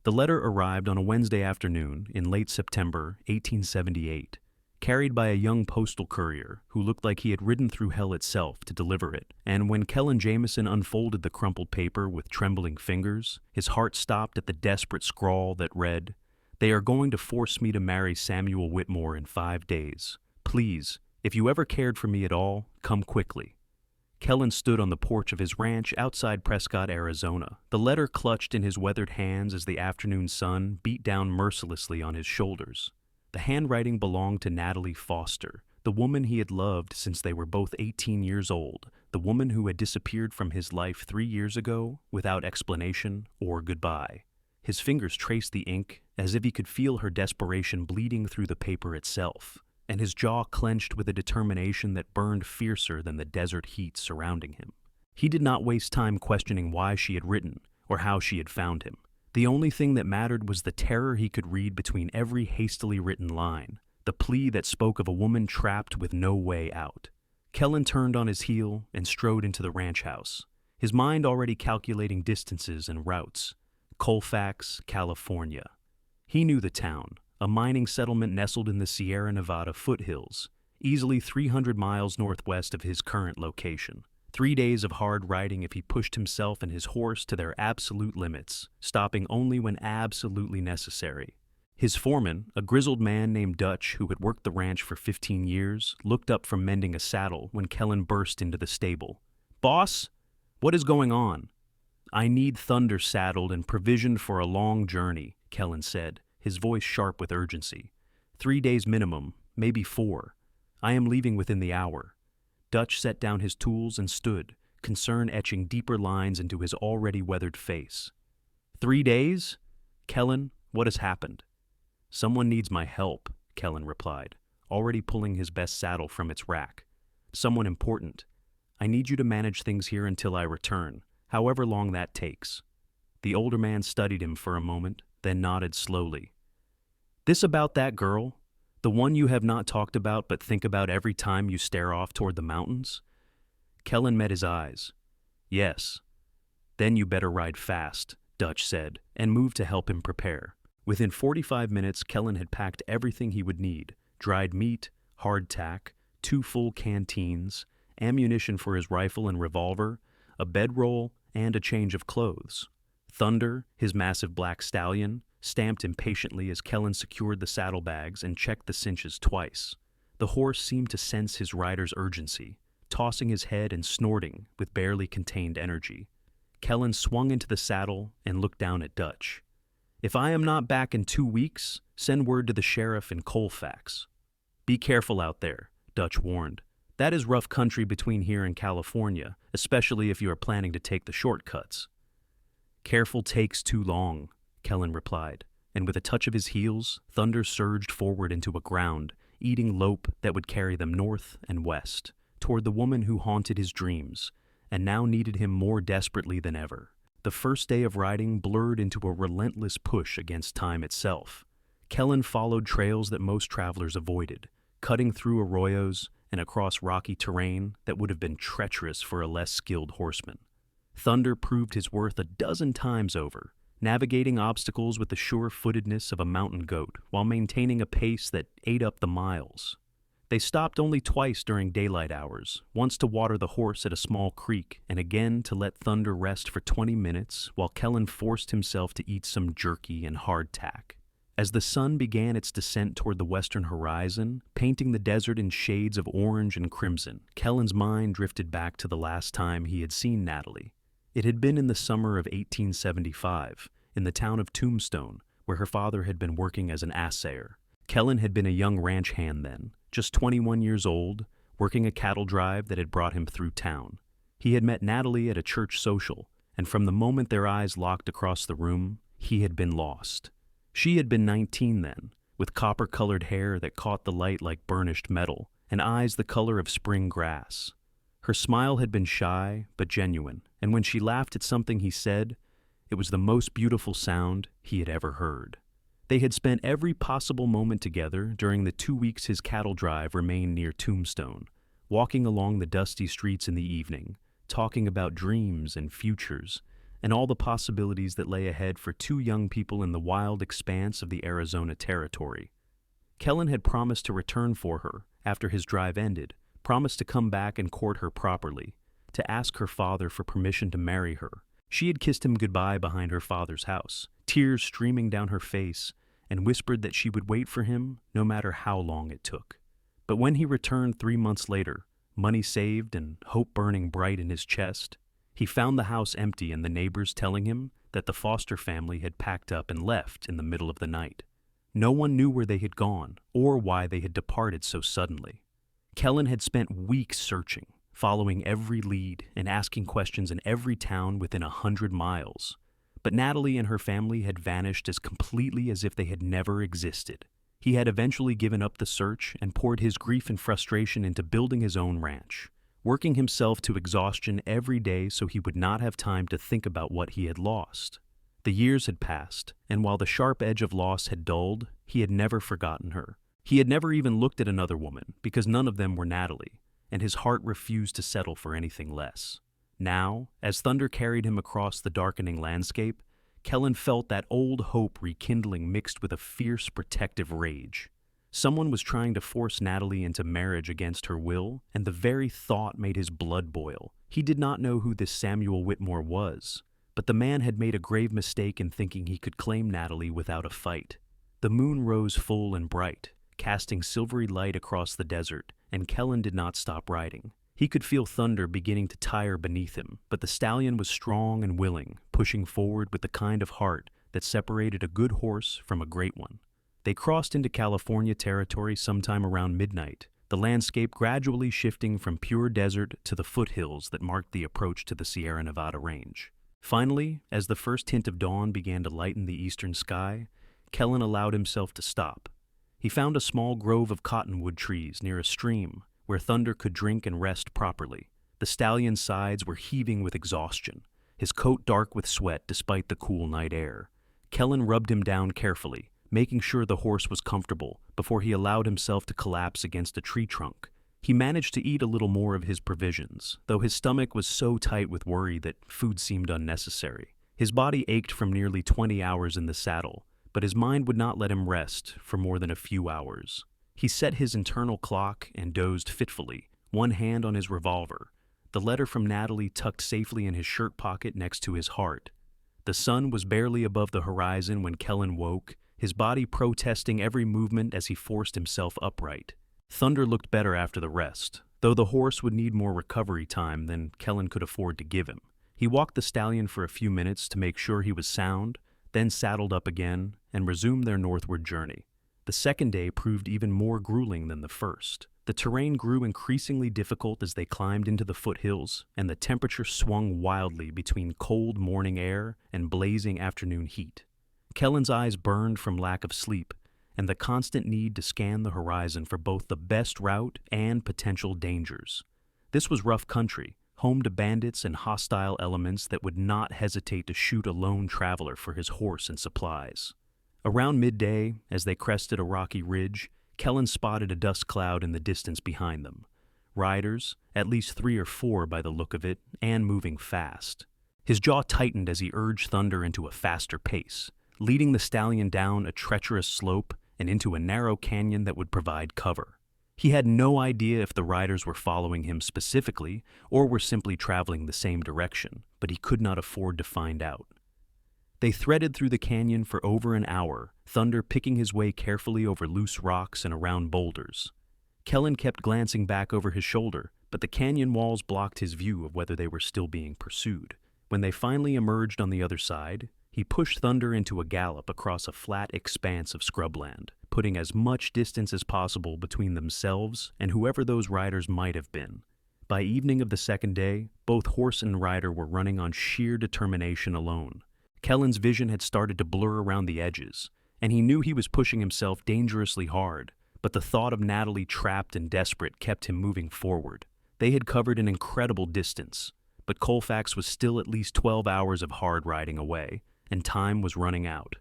The letter arrived on a Wednesday afternoon in late September 1878, carried by a young postal courier who looked like he had ridden through hell itself to deliver it, and when Kellan Jamison unfolded the crumpled paper with trembling fingers, his heart stopped at the desperate scrawl that read, "They are going to force me to marry Samuel Whitmore in 5 days. Please, if you ever cared for me at all, come quickly." Kellan stood on the porch of his ranch outside Prescott, Arizona, the letter clutched in his weathered hands as the afternoon sun beat down mercilessly on his shoulders. The handwriting belonged to Natalie Foster, the woman he had loved since they were both 18 years old, the woman who had disappeared from his life 3 years ago without explanation or goodbye. His fingers traced the ink as if he could feel her desperation bleeding through the paper itself, and his jaw clenched with a determination that burned fiercer than the desert heat surrounding him. He did not waste time questioning why she had written or how she had found him. The only thing that mattered was the terror he could read between every hastily written line, the plea that spoke of a woman trapped with no way out. Kellan turned on his heel and strode into the ranch house, his mind already calculating distances and routes. Colfax, California. He knew the town, a mining settlement nestled in the Sierra Nevada foothills, easily 300 miles northwest of his current location. 3 days of hard riding if he pushed himself and his horse to their absolute limits, stopping only when absolutely necessary. His foreman, a grizzled man named Dutch who had worked the ranch for 15 years, looked up from mending a saddle when Kellan burst into the stable. "Boss, what is going on?" "I need Thunder saddled and provisioned for a long journey," Kellan said, his voice sharp with urgency. 3 days minimum, maybe 4. I am leaving within the hour." Dutch set down his tools and stood, concern etching deeper lines into his already weathered face. 3 days? Kellan, what has happened?" "Someone needs my help," Kellan replied, already pulling his best saddle from its rack. "Someone important. I need you to manage things here until I return, however long that takes." The older man studied him for a moment, then nodded slowly. "This about that girl? The one you have not talked about but think about every time you stare off toward the mountains?" Kellan met his eyes. "Yes." "Then you better ride fast," Dutch said, and moved to help him prepare. Within 45 minutes, Kellan had packed everything he would need: dried meat, hardtack, 2 full canteens, ammunition for his rifle and revolver, a bedroll, and a change of clothes. Thunder, his massive black stallion, stamped impatiently as Kellan secured the saddlebags and checked the cinches twice. The horse seemed to sense his rider's urgency, tossing his head and snorting with barely contained energy. Kellan swung into the saddle and looked down at Dutch. "If I am not back in 2 weeks, send word to the sheriff in Colfax." "Be careful out there," Dutch warned. "That is rough country between here and California, especially if you are planning to take the shortcuts." "Careful takes too long," Kellan replied, and with a touch of his heels, Thunder surged forward into a ground, eating lope that would carry them north and west, toward the woman who haunted his dreams, and now needed him more desperately than ever. The first day of riding blurred into a relentless push against time itself. Kellan followed trails that most travelers avoided, cutting through arroyos and across rocky terrain that would have been treacherous for a less skilled horseman. Thunder proved his worth a dozen times over, navigating obstacles with the sure-footedness of a mountain goat while maintaining a pace that ate up the miles. They stopped only twice during daylight hours, once to water the horse at a small creek and again to let Thunder rest for 20 minutes while Kellan forced himself to eat some jerky and hardtack. As the sun began its descent toward the western horizon, painting the desert in shades of orange and crimson, Kellan's mind drifted back to the last time he had seen Natalie. It had been in the summer of 1875, in the town of Tombstone, where her father had been working as an assayer. Kellan had been a young ranch hand then, just 21 years old, working a cattle drive that had brought him through town. He had met Natalie at a church social, and from the moment their eyes locked across the room, he had been lost. She had been 19 then, with copper-colored hair that caught the light like burnished metal, and eyes the color of spring grass. Her smile had been shy but genuine, and when she laughed at something he said, it was the most beautiful sound he had ever heard. They had spent every possible moment together during the 2 weeks his cattle drive remained near Tombstone, walking along the dusty streets in the evening, talking about dreams and futures, and all the possibilities that lay ahead for two young people in the wild expanse of the Arizona Territory. Kellan had promised to return for her after his drive ended, promised to come back and court her properly, to ask her father for permission to marry her. She had kissed him goodbye behind her father's house, tears streaming down her face, and whispered that she would wait for him no matter how long it took. But when he returned 3 months later, money saved and hope burning bright in his chest, he found the house empty and the neighbors telling him that the Foster family had packed up and left in the middle of the night. No one knew where they had gone or why they had departed so suddenly. Kellan had spent weeks searching, following every lead and asking questions in every town within 100 miles. But Natalie and her family had vanished as completely as if they had never existed. He had eventually given up the search and poured his grief and frustration into building his own ranch, working himself to exhaustion every day so he would not have time to think about what he had lost. The years had passed, and while the sharp edge of loss had dulled, he had never forgotten her. He had never even looked at another woman, because none of them were Natalie, and his heart refused to settle for anything less. Now, as thunder carried him across the darkening landscape, Kellan felt that old hope rekindling mixed with a fierce protective rage. Someone was trying to force Natalie into marriage against her will, and the very thought made his blood boil. He did not know who this Samuel Whitmore was, but the man had made a grave mistake in thinking he could claim Natalie without a fight. The moon rose full and bright, casting silvery light across the desert, and Kellan did not stop riding. He could feel thunder beginning to tire beneath him, but the stallion was strong and willing, pushing forward with the kind of heart that separated a good horse from a great one. They crossed into California territory sometime around midnight, the landscape gradually shifting from pure desert to the foothills that marked the approach to the Sierra Nevada range. Finally, as the first hint of dawn began to lighten the eastern sky, Kellan allowed himself to stop. He found a small grove of cottonwood trees near a stream where Thunder could drink and rest properly. The stallion's sides were heaving with exhaustion, his coat dark with sweat despite the cool night air. Kellan rubbed him down carefully, making sure the horse was comfortable before he allowed himself to collapse against a tree trunk. He managed to eat a little more of his provisions, though his stomach was so tight with worry that food seemed unnecessary. His body ached from nearly 20 hours in the saddle, but his mind would not let him rest for more than a few hours. He set his internal clock and dozed fitfully, one hand on his revolver, the letter from Natalie tucked safely in his shirt pocket next to his heart. The sun was barely above the horizon when Kellan woke, his body protesting every movement as he forced himself upright. Thunder looked better after the rest, though the horse would need more recovery time than Kellan could afford to give him. He walked the stallion for a few minutes to make sure he was sound, then saddled up again and resumed their northward journey. The second day proved even more grueling than the first. The terrain grew increasingly difficult as they climbed into the foothills, and the temperature swung wildly between cold morning air and blazing afternoon heat. Kellan's eyes burned from lack of sleep and the constant need to scan the horizon for both the best route and potential dangers. This was rough country, home to bandits and hostile elements that would not hesitate to shoot a lone traveler for his horse and supplies. Around midday, as they crested a rocky ridge, Kellan spotted a dust cloud in the distance behind them. Riders, at least 3 or 4 by the look of it, and moving fast. His jaw tightened as he urged Thunder into a faster pace, leading the stallion down a treacherous slope and into a narrow canyon that would provide cover. He had no idea if the riders were following him specifically or were simply traveling the same direction, but he could not afford to find out. They threaded through the canyon for over an hour, Thunder picking his way carefully over loose rocks and around boulders. Kellan kept glancing back over his shoulder, but the canyon walls blocked his view of whether they were still being pursued. When they finally emerged on the other side, he pushed Thunder into a gallop across a flat expanse of scrubland, putting as much distance as possible between themselves and whoever those riders might have been. By evening of the second day, both horse and rider were running on sheer determination alone. Kellan's vision had started to blur around the edges, and he knew he was pushing himself dangerously hard, but the thought of Natalie trapped and desperate kept him moving forward. They had covered an incredible distance, but Colfax was still at least 12 hours of hard riding away, and time was running out.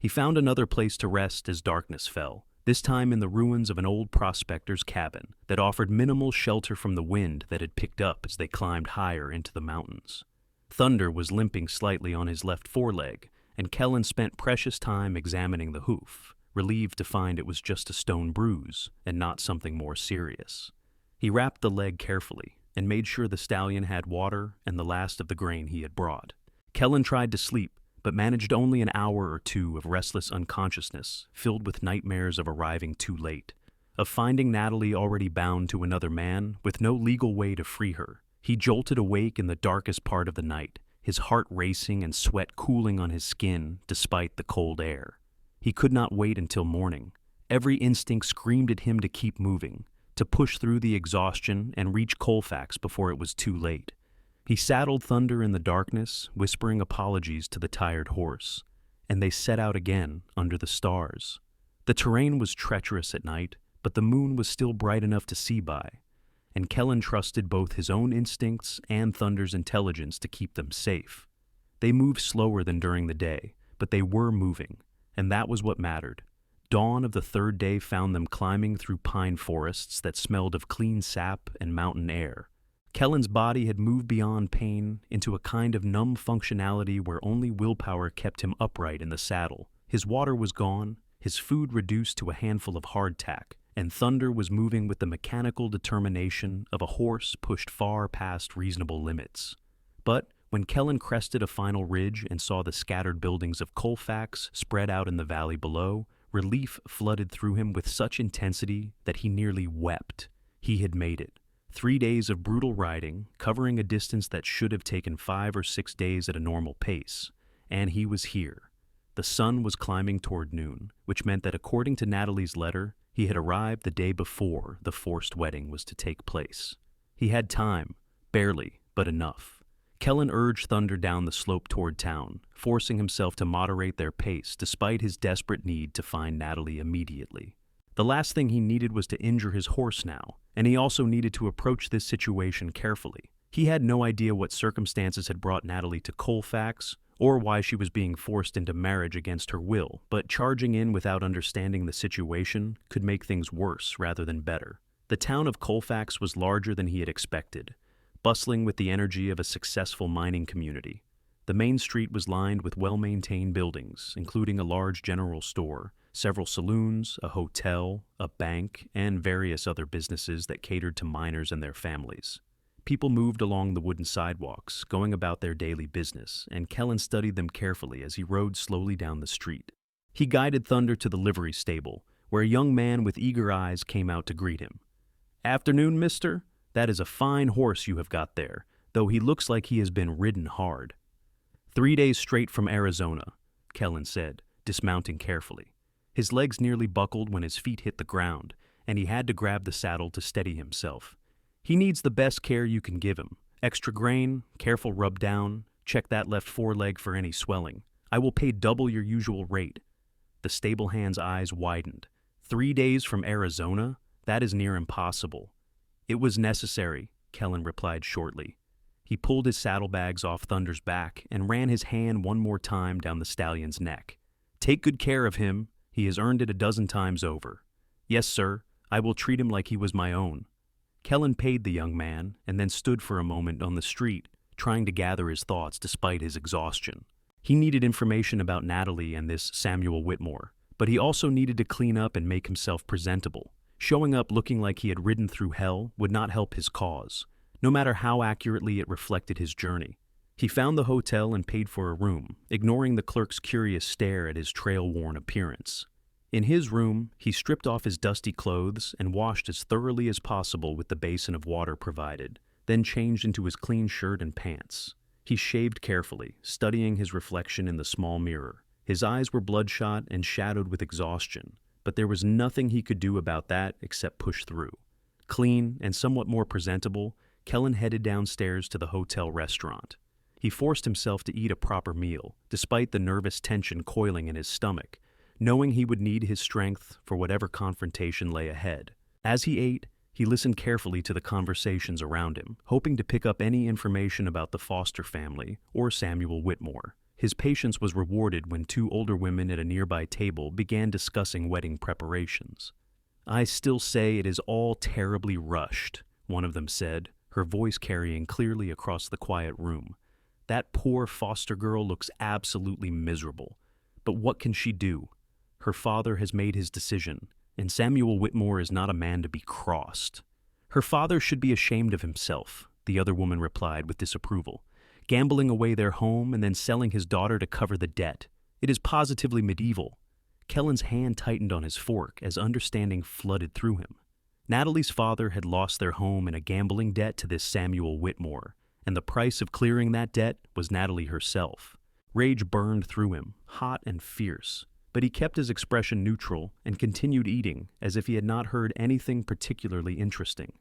He found another place to rest as darkness fell, this time in the ruins of an old prospector's cabin that offered minimal shelter from the wind that had picked up as they climbed higher into the mountains. Thunder was limping slightly on his left foreleg, and Kellan spent precious time examining the hoof, relieved to find it was just a stone bruise and not something more serious. He wrapped the leg carefully and made sure the stallion had water and the last of the grain he had brought. Kellan tried to sleep, but managed only an hour or two of restless unconsciousness, filled with nightmares of arriving too late, of finding Natalie already bound to another man with no legal way to free her. He jolted awake in the darkest part of the night, his heart racing and sweat cooling on his skin despite the cold air. He could not wait until morning. Every instinct screamed at him to keep moving, to push through the exhaustion and reach Colfax before it was too late. He saddled Thunder in the darkness, whispering apologies to the tired horse, and they set out again under the stars. The terrain was treacherous at night, but the moon was still bright enough to see by, and Kellan trusted both his own instincts and Thunder's intelligence to keep them safe. They moved slower than during the day, but they were moving, and that was what mattered. Dawn of the third day found them climbing through pine forests that smelled of clean sap and mountain air. Kellan's body had moved beyond pain into a kind of numb functionality where only willpower kept him upright in the saddle. His water was gone, his food reduced to a handful of hardtack, and Thunder was moving with the mechanical determination of a horse pushed far past reasonable limits. But when Kellan crested a final ridge and saw the scattered buildings of Colfax spread out in the valley below, relief flooded through him with such intensity that he nearly wept. He had made it. 3 days of brutal riding, covering a distance that should have taken 5 or 6 days at a normal pace, and he was here. The sun was climbing toward noon, which meant that according to Natalie's letter, he had arrived the day before the forced wedding was to take place. He had time, barely, but enough. Kellan urged Thunder down the slope toward town, forcing himself to moderate their pace despite his desperate need to find Natalie immediately. The last thing he needed was to injure his horse now, and he also needed to approach this situation carefully. He had no idea what circumstances had brought Natalie to Colfax, or why she was being forced into marriage against her will, but charging in without understanding the situation could make things worse rather than better. The town of Colfax was larger than he had expected, bustling with the energy of a successful mining community. The main street was lined with well-maintained buildings, including a large general store, several saloons, a hotel, a bank, and various other businesses that catered to miners and their families. People moved along the wooden sidewalks, going about their daily business, and Kellan studied them carefully as he rode slowly down the street. He guided Thunder to the livery stable, where a young man with eager eyes came out to greet him. "Afternoon, mister. That is a fine horse you have got there, though he looks like he has been ridden hard." 3 days straight from Arizona," Kellan said, dismounting carefully. His legs nearly buckled when his feet hit the ground, and he had to grab the saddle to steady himself. "He needs the best care you can give him. Extra grain, careful rub down, check that left foreleg for any swelling. I will pay double your usual rate." The stable hand's eyes widened. 3 days from Arizona? That is near impossible. "It was necessary," Kellan replied shortly. He pulled his saddlebags off Thunder's back and ran his hand one more time down the stallion's neck. "Take good care of him. He has earned it a dozen times over." "Yes, sir. I will treat him like he was my own." Kellan paid the young man and then stood for a moment on the street, trying to gather his thoughts despite his exhaustion. He needed information about Natalie and this Samuel Whitmore, but he also needed to clean up and make himself presentable. Showing up looking like he had ridden through hell would not help his cause, no matter how accurately it reflected his journey. He found the hotel and paid for a room, ignoring the clerk's curious stare at his trail-worn appearance. In his room, he stripped off his dusty clothes and washed as thoroughly as possible with the basin of water provided, then changed into his clean shirt and pants. He shaved carefully, studying his reflection in the small mirror. His eyes were bloodshot and shadowed with exhaustion, but there was nothing he could do about that except push through. Clean and somewhat more presentable, Kellan headed downstairs to the hotel restaurant. He forced himself to eat a proper meal, despite the nervous tension coiling in his stomach, knowing he would need his strength for whatever confrontation lay ahead. As he ate, he listened carefully to the conversations around him, hoping to pick up any information about the Foster family or Samuel Whitmore. His patience was rewarded when 2 older women at a nearby table began discussing wedding preparations. "I still say it is all terribly rushed," one of them said, her voice carrying clearly across the quiet room. That poor Foster girl looks absolutely miserable. But what can she do? Her father has made his decision, and Samuel Whitmore is not a man to be crossed. Her father should be ashamed of himself, the other woman replied with disapproval. Gambling away their home and then selling his daughter to cover the debt. It is positively medieval. Kellan's hand tightened on his fork as understanding flooded through him. Natalie's father had lost their home in a gambling debt to this Samuel Whitmore, and the price of clearing that debt was Natalie herself. Rage burned through him, hot and fierce, but he kept his expression neutral and continued eating as if he had not heard anything particularly interesting.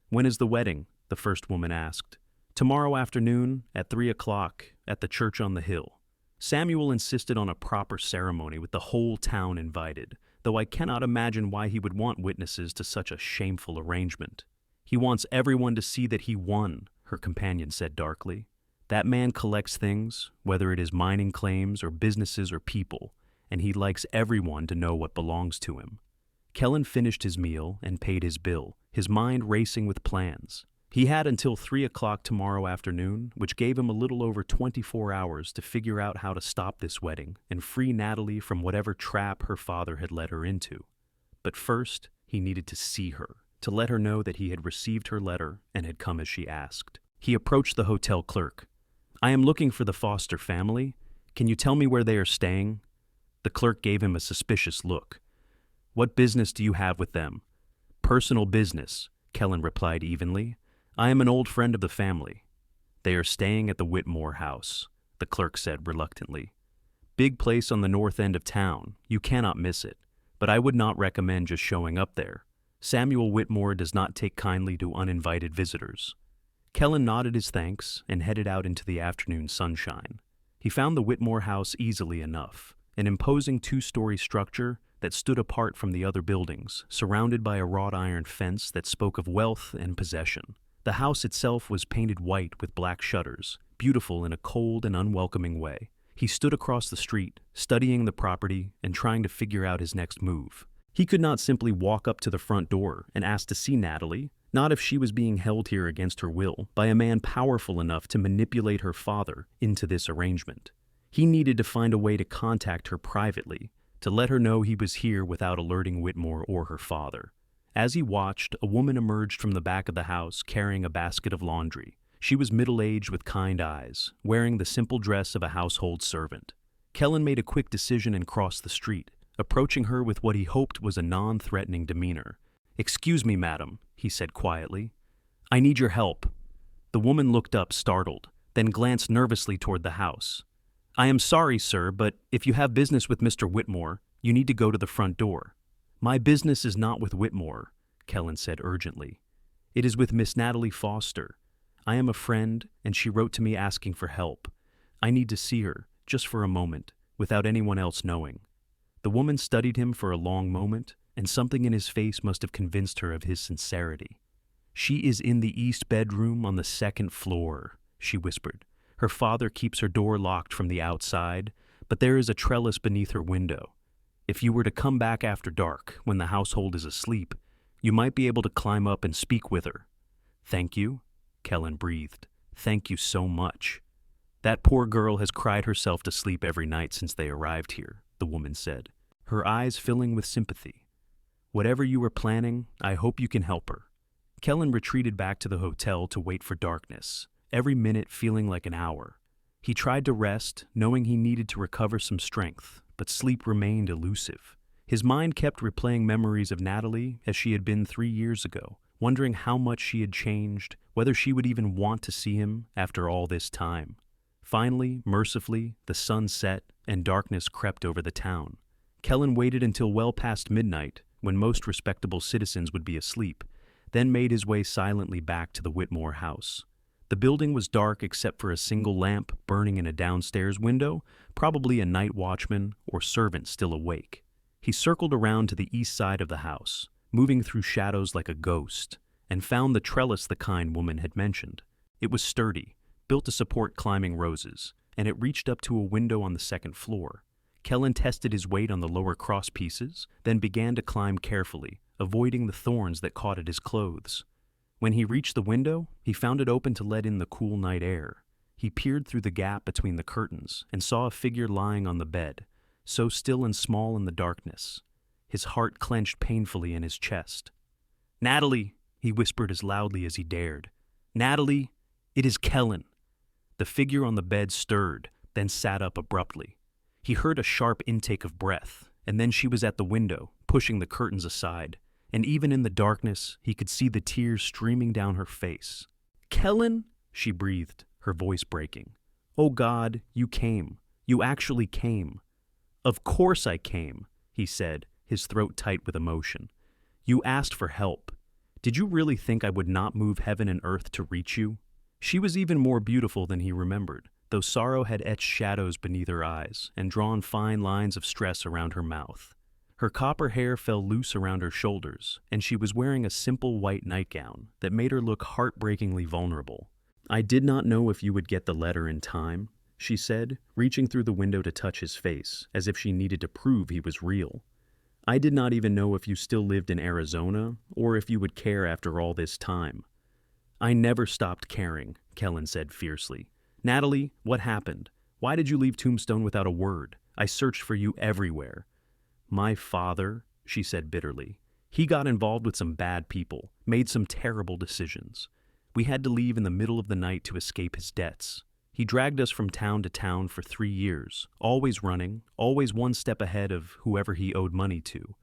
"When is the wedding?" the first woman asked. "Tomorrow afternoon at 3 o'clock at the church on the hill." Samuel insisted on a proper ceremony with the whole town invited, though I cannot imagine why he would want witnesses to such a shameful arrangement. "He wants everyone to see that he won," her companion said darkly. "That man collects things, whether it is mining claims or businesses or people, and he likes everyone to know what belongs to him." Kellan finished his meal and paid his bill, his mind racing with plans. He had until 3 o'clock tomorrow afternoon, which gave him a little over 24 hours to figure out how to stop this wedding and free Natalie from whatever trap her father had led her into. But first, he needed to see her, to let her know that he had received her letter and had come as she asked. He approached the hotel clerk. "I am looking for the Foster family. Can you tell me where they are staying?" The clerk gave him a suspicious look. "What business do you have with them?" "Personal business," Kellan replied evenly. "I am an old friend of the family." "They are staying at the Whitmore house," the clerk said reluctantly. "Big place on the north end of town. You cannot miss it. But I would not recommend just showing up there. Samuel Whitmore does not take kindly to uninvited visitors." Kellan nodded his thanks and headed out into the afternoon sunshine. He found the Whitmore house easily enough, an imposing two-story structure that stood apart from the other buildings, surrounded by a wrought iron fence that spoke of wealth and possession. The house itself was painted white with black shutters, beautiful in a cold and unwelcoming way. He stood across the street, studying the property and trying to figure out his next move. He could not simply walk up to the front door and ask to see Natalie, not if she was being held here against her will by a man powerful enough to manipulate her father into this arrangement. He needed to find a way to contact her privately, to let her know he was here without alerting Whitmore or her father. As he watched, a woman emerged from the back of the house carrying a basket of laundry. She was middle-aged with kind eyes, wearing the simple dress of a household servant. Kellan made a quick decision and crossed the street, approaching her with what he hoped was a non-threatening demeanor. "Excuse me, madam," he said quietly. "I need your help." The woman looked up, startled, then glanced nervously toward the house. "I am sorry, sir, but if you have business with Mr. Whitmore, you need to go to the front door." "My business is not with Whitmore," Kellan said urgently. "It is with Miss Natalie Foster. I am a friend, and she wrote to me asking for help. I need to see her, just for a moment, without anyone else knowing." The woman studied him for a long moment, and something in his face must have convinced her of his sincerity. "She is in the east bedroom on the second floor," she whispered. "Her father keeps her door locked from the outside, but there is a trellis beneath her window. If you were to come back after dark, when the household is asleep, you might be able to climb up and speak with her." "Thank you," Kellan breathed. "Thank you so much." "That poor girl has cried herself to sleep every night since they arrived here," the woman said, her eyes filling with sympathy. "Whatever you are planning, I hope you can help her." Kellan retreated back to the hotel to wait for darkness, every minute feeling like an hour. He tried to rest, knowing he needed to recover some strength, but sleep remained elusive. His mind kept replaying memories of Natalie as she had been 3 years ago, wondering how much she had changed, whether she would even want to see him after all this time. Finally, mercifully, the sun set and darkness crept over the town. Kellan waited until well past midnight, when most respectable citizens would be asleep, then made his way silently back to the Whitmore house. The building was dark except for a single lamp burning in a downstairs window, probably a night watchman or servant still awake. He circled around to the east side of the house, moving through shadows like a ghost, and found the trellis the kind woman had mentioned. It was sturdy, built to support climbing roses, and it reached up to a window on the second floor. Kellan tested his weight on the lower cross pieces, then began to climb carefully, avoiding the thorns that caught at his clothes. When he reached the window, he found it open to let in the cool night air. He peered through the gap between the curtains and saw a figure lying on the bed, so still and small in the darkness. His heart clenched painfully in his chest. "Natalie," he whispered as loudly as he dared. "Natalie, it is Kellan." The figure on the bed stirred, then sat up abruptly. He heard a sharp intake of breath, and then she was at the window, pushing the curtains aside, and even in the darkness, he could see the tears streaming down her face. "Kellan," she breathed, her voice breaking. "Oh God, you came. You actually came." "Of course I came," he said, his throat tight with emotion. "You asked for help. Did you really think I would not move heaven and earth to reach you?" She was even more beautiful than he remembered, though sorrow had etched shadows beneath her eyes and drawn fine lines of stress around her mouth. Her copper hair fell loose around her shoulders, and she was wearing a simple white nightgown that made her look heartbreakingly vulnerable. "I did not know if you would get the letter in time," she said, reaching through the window to touch his face, as if she needed to prove he was real. "I did not even know if you still lived in Arizona, or if you would care after all this time." "I never stopped caring," Kellan said fiercely. "Natalie, what happened? Why did you leave Tombstone without a word? I searched for you everywhere." "My father," she said bitterly. "He got involved with some bad people, made some terrible decisions. We had to leave in the middle of the night to escape his debts. He dragged us from town to town for 3 years, always running, always one step ahead of whoever he owed money to.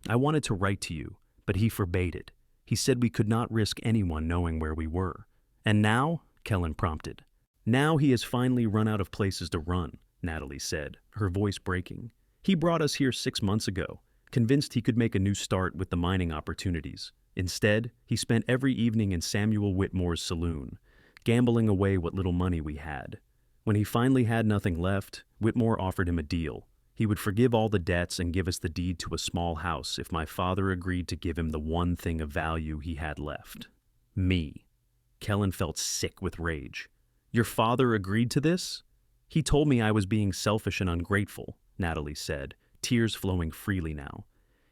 I wanted to write to you, but he forbade it. He said we could not risk anyone knowing where we were." "And now?" Kellan prompted. "Now he has finally run out of places to run," Natalie said, her voice breaking. "He brought us here 6 months ago, convinced he could make a new start with the mining opportunities. Instead, he spent every evening in Samuel Whitmore's saloon, gambling away what little money we had. When he finally had nothing left, Whitmore offered him a deal. He would forgive all the debts and give us the deed to a small house if my father agreed to give him the one thing of value he had left. Me." Kellan felt sick with rage. "Your father agreed to this?" "He told me I was being selfish and ungrateful," Natalie said, tears flowing freely now.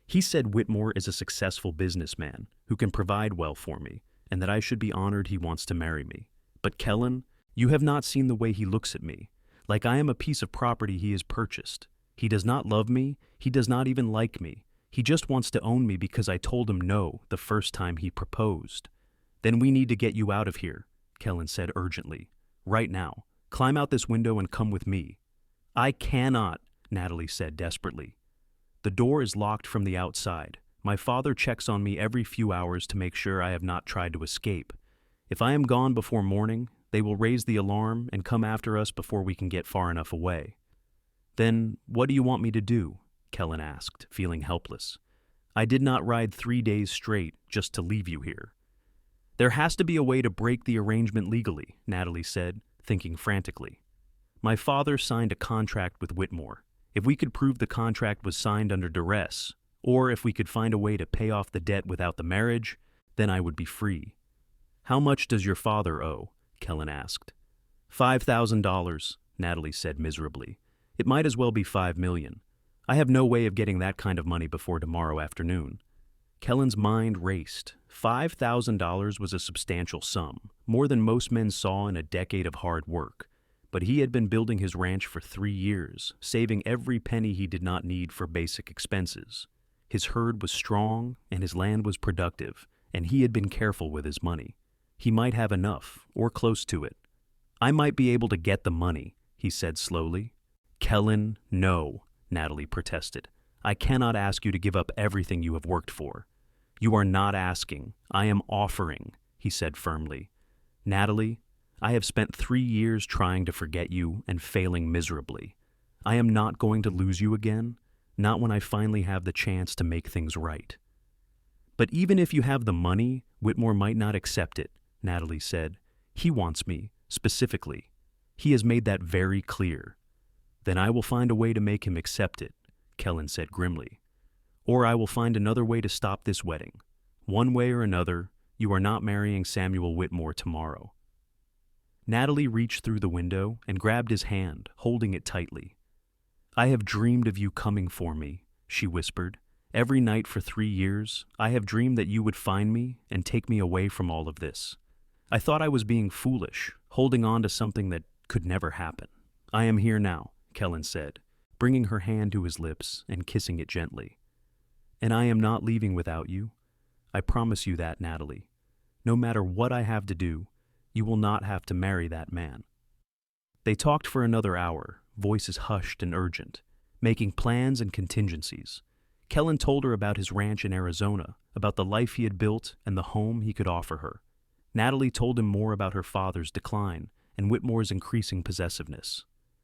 "He said Whitmore is a successful businessman who can provide well for me, and that I should be honored he wants to marry me. But Kellan, you have not seen the way he looks at me, like I am a piece of property he has purchased. He does not love me, he does not even like me. He just wants to own me because I told him no the first time he proposed." "Then we need to get you out of here," Kellan said urgently. "Right now. Climb out this window and come with me." "I cannot," Natalie said desperately. "The door is locked from the outside. My father checks on me every few hours to make sure I have not tried to escape. If I am gone before morning, they will raise the alarm and come after us before we can get far enough away." "Then what do you want me to do?" Kellan asked, feeling helpless. "I did not ride 3 days straight just to leave you here." "There has to be a way to break the arrangement legally," Natalie said, thinking frantically. "My father signed a contract with Whitmore. If we could prove the contract was signed under duress, or if we could find a way to pay off the debt without the marriage, then I would be free." "How much does your father owe?" Kellan asked. $5,000, Natalie said miserably. "It might as well be 5 million. I have no way of getting that kind of money before tomorrow afternoon." Kellan's mind raced. $5,000 was a substantial sum, more than most men saw in a decade of hard work. But he had been building his ranch for 3 years, saving every penny he did not need for basic expenses. His herd was strong, and his land was productive, and he had been careful with his money. He might have enough, or close to it. "I might be able to get the money," he said slowly. "Kellan, no," Natalie protested. "I cannot ask you to give up everything you have worked for." "You are not asking. I am offering," he said firmly. "Natalie, I have spent 3 years trying to forget you and failing miserably. I am not going to lose you again, not when I finally have the chance to make things right." "But even if you have the money, Whitmore might not accept it," Natalie said. "He wants me, specifically. He has made that very clear." "Then I will find a way to make him accept it," Kellan said grimly. "Or I will find another way to stop this wedding. One way or another, you are not marrying Samuel Whitmore tomorrow." Natalie reached through the window and grabbed his hand, holding it tightly. "I have dreamed of you coming for me," she whispered. "Every night for 3 years, I have dreamed that you would find me and take me away from all of this. I thought I was being foolish, holding on to something that could never happen. I am here now, Kellan said, bringing her hand to his lips and kissing it gently. And I am not leaving without you. I promise you that, Natalie. No matter what I have to do, you will not have to marry that man. They talked for another hour, voices hushed and urgent, making plans and contingencies. Kellan told her about his ranch in Arizona, about the life he had built and the home he could offer her. Natalie told him more about her father's decline and Whitmore's increasing possessiveness.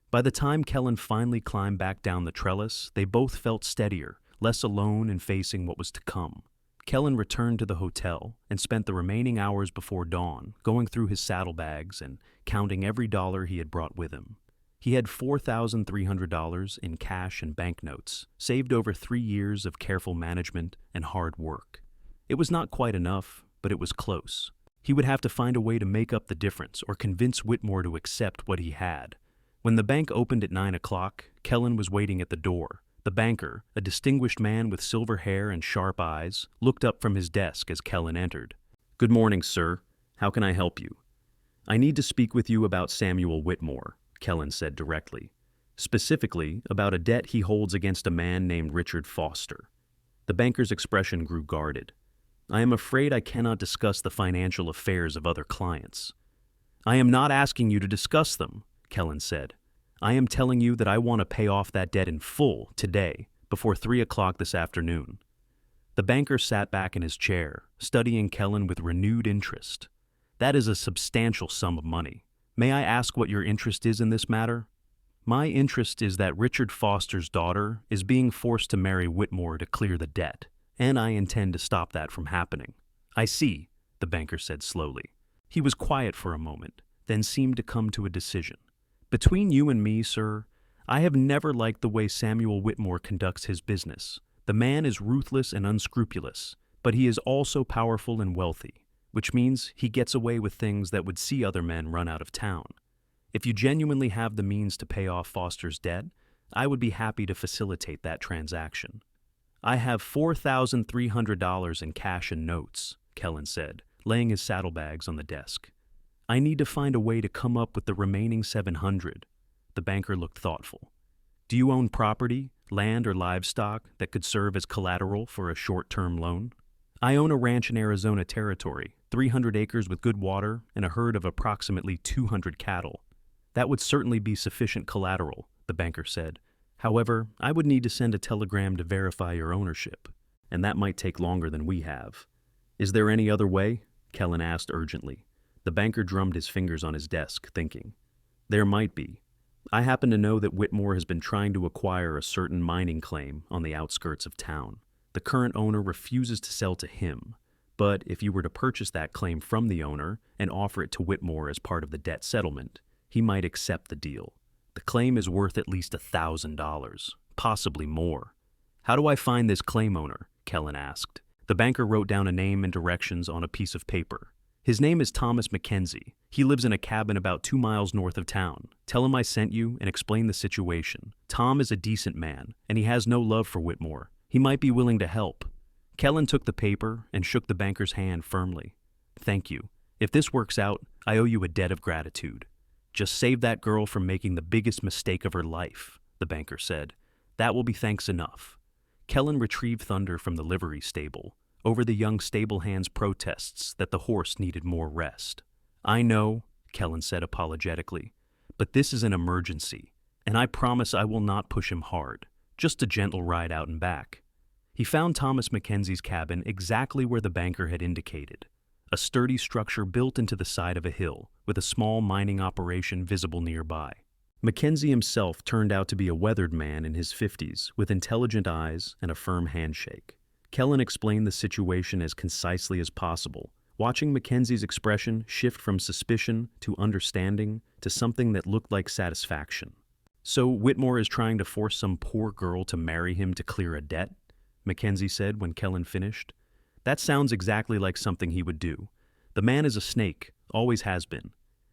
By the time Kellan finally climbed back down the trellis, they both felt steadier, less alone in facing what was to come. Kellan returned to the hotel and spent the remaining hours before dawn going through his saddlebags and counting every dollar he had brought with him. He had $4,300 in cash and banknotes, saved over 3 years of careful management and hard work. It was not quite enough, but it was close. He would have to find a way to make up the difference or convince Whitmore to accept what he had. When the bank opened at 9 o'clock, Kellan was waiting at the door. The banker, a distinguished man with silver hair and sharp eyes, looked up from his desk as Kellan entered. "Good morning, sir. How can I help you?" "I need to speak with you about Samuel Whitmore," Kellan said directly. "Specifically, about a debt he holds against a man named Richard Foster." The banker's expression grew guarded. "I am afraid I cannot discuss the financial affairs of other clients." "I am not asking you to discuss them," Kellan said. "I am telling you that I want to pay off that debt in full today, before 3 o'clock this afternoon." The banker sat back in his chair, studying Kellan with renewed interest. "That is a substantial sum of money. May I ask what your interest is in this matter?" "My interest is that Richard Foster's daughter is being forced to marry Whitmore to clear the debt, and I intend to stop that from happening." "I see," the banker said slowly. He was quiet for a moment, then seemed to come to a decision. "Between you and me, sir, I have never liked the way Samuel Whitmore conducts his business. The man is ruthless and unscrupulous, but he is also powerful and wealthy, which means he gets away with things that would see other men run out of town. If you genuinely have the means to pay off Foster's debt, I would be happy to facilitate that transaction." "I have $4,300 in cash and notes," Kellan said, laying his saddlebags on the desk. "I need to find a way to come up with the remaining $700. The banker looked thoughtful. "Do you own property, land or livestock that could serve as collateral for a short-term loan?" "I own a ranch in Arizona Territory, 300 acres with good water and a herd of approximately 200 cattle. "That would certainly be sufficient collateral," the banker said. "However, I would need to send a telegram to verify your ownership, and that might take longer than we have." "Is there any other way?" Kellan asked urgently. The banker drummed his fingers on his desk, thinking. "There might be. I happen to know that Whitmore has been trying to acquire a certain mining claim on the outskirts of town. The current owner refuses to sell to him, but if you were to purchase that claim from the owner and offer it to Whitmore as part of the debt settlement, he might accept the deal. The claim is worth at least $1,000, possibly more." "How do I find this claim owner?" Kellan asked. The banker wrote down a name and directions on a piece of paper. "His name is Thomas Mackenzie. He lives in a cabin about 2 miles north of town. Tell him I sent you and explain the situation. Tom is a decent man, and he has no love for Whitmore. He might be willing to help." Kellan took the paper and shook the banker's hand firmly. "Thank you. If this works out, I owe you a debt of gratitude. Just save that girl from making the biggest mistake of her life," the banker said. "That will be thanks enough." Kellan retrieved Thunder from the livery stable, over the young stable hand's protests that the horse needed more rest. "I know," Kellan said apologetically, "but this is an emergency, and I promise I will not push him hard, just a gentle ride out and back." He found Thomas Mackenzie's cabin exactly where the banker had indicated, a sturdy structure built into the side of a hill, with a small mining operation visible nearby. Mackenzie himself turned out to be a weathered man in his 50s, with intelligent eyes and a firm handshake. Kellan explained the situation as concisely as possible, watching Mackenzie's expression shift from suspicion to understanding to something that looked like satisfaction. "So Whitmore is trying to force some poor girl to marry him to clear a debt?" Mackenzie said when Kellan finished. "That sounds exactly like something he would do. The man is a snake, always has been.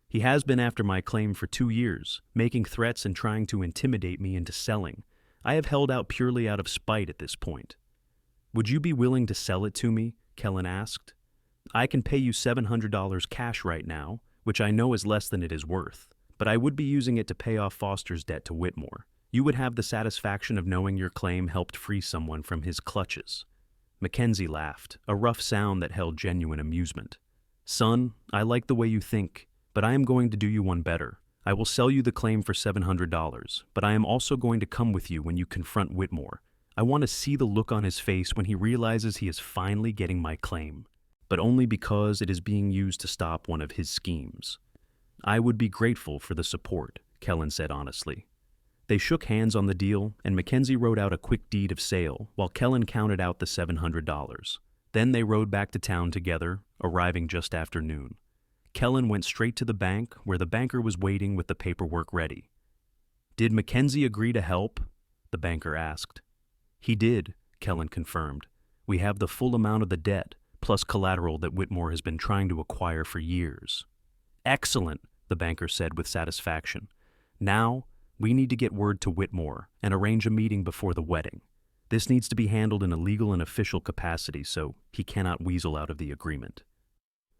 He has been after my claim for 2 years, making threats and trying to intimidate me into selling. I have held out purely out of spite at this point." "Would you be willing to sell it to me?" Kellan asked. "I can pay you $700 cash right now, which I know is less than it is worth, but I would be using it to pay off Foster's debt to Whitmore. You would have the satisfaction of knowing your claim helped free someone from his clutches." Mackenzie laughed, a rough sound that held genuine amusement. "Son, I like the way you think, but I am going to do you one better. I will sell you the claim for $700, but I am also going to come with you when you confront Whitmore. I want to see the look on his face when he realizes he is finally getting my claim, but only because it is being used to stop one of his schemes." "I would be grateful for the support," Kellan said honestly. They shook hands on the deal, and Mackenzie wrote out a quick deed of sale while Kellan counted out the $700. Then they rode back to town together, arriving just after noon. Kellan went straight to the bank, where the banker was waiting with the paperwork ready. "Did Mackenzie agree to help?" the banker asked. "He did," Kellan confirmed. "We have the full amount of the debt, plus collateral that Whitmore has been trying to acquire for years." "Excellent," the banker said with satisfaction. "Now, we need to get word to Whitmore and arrange a meeting before the wedding. This needs to be handled in a legal and official capacity, so he cannot weasel out of the agreement."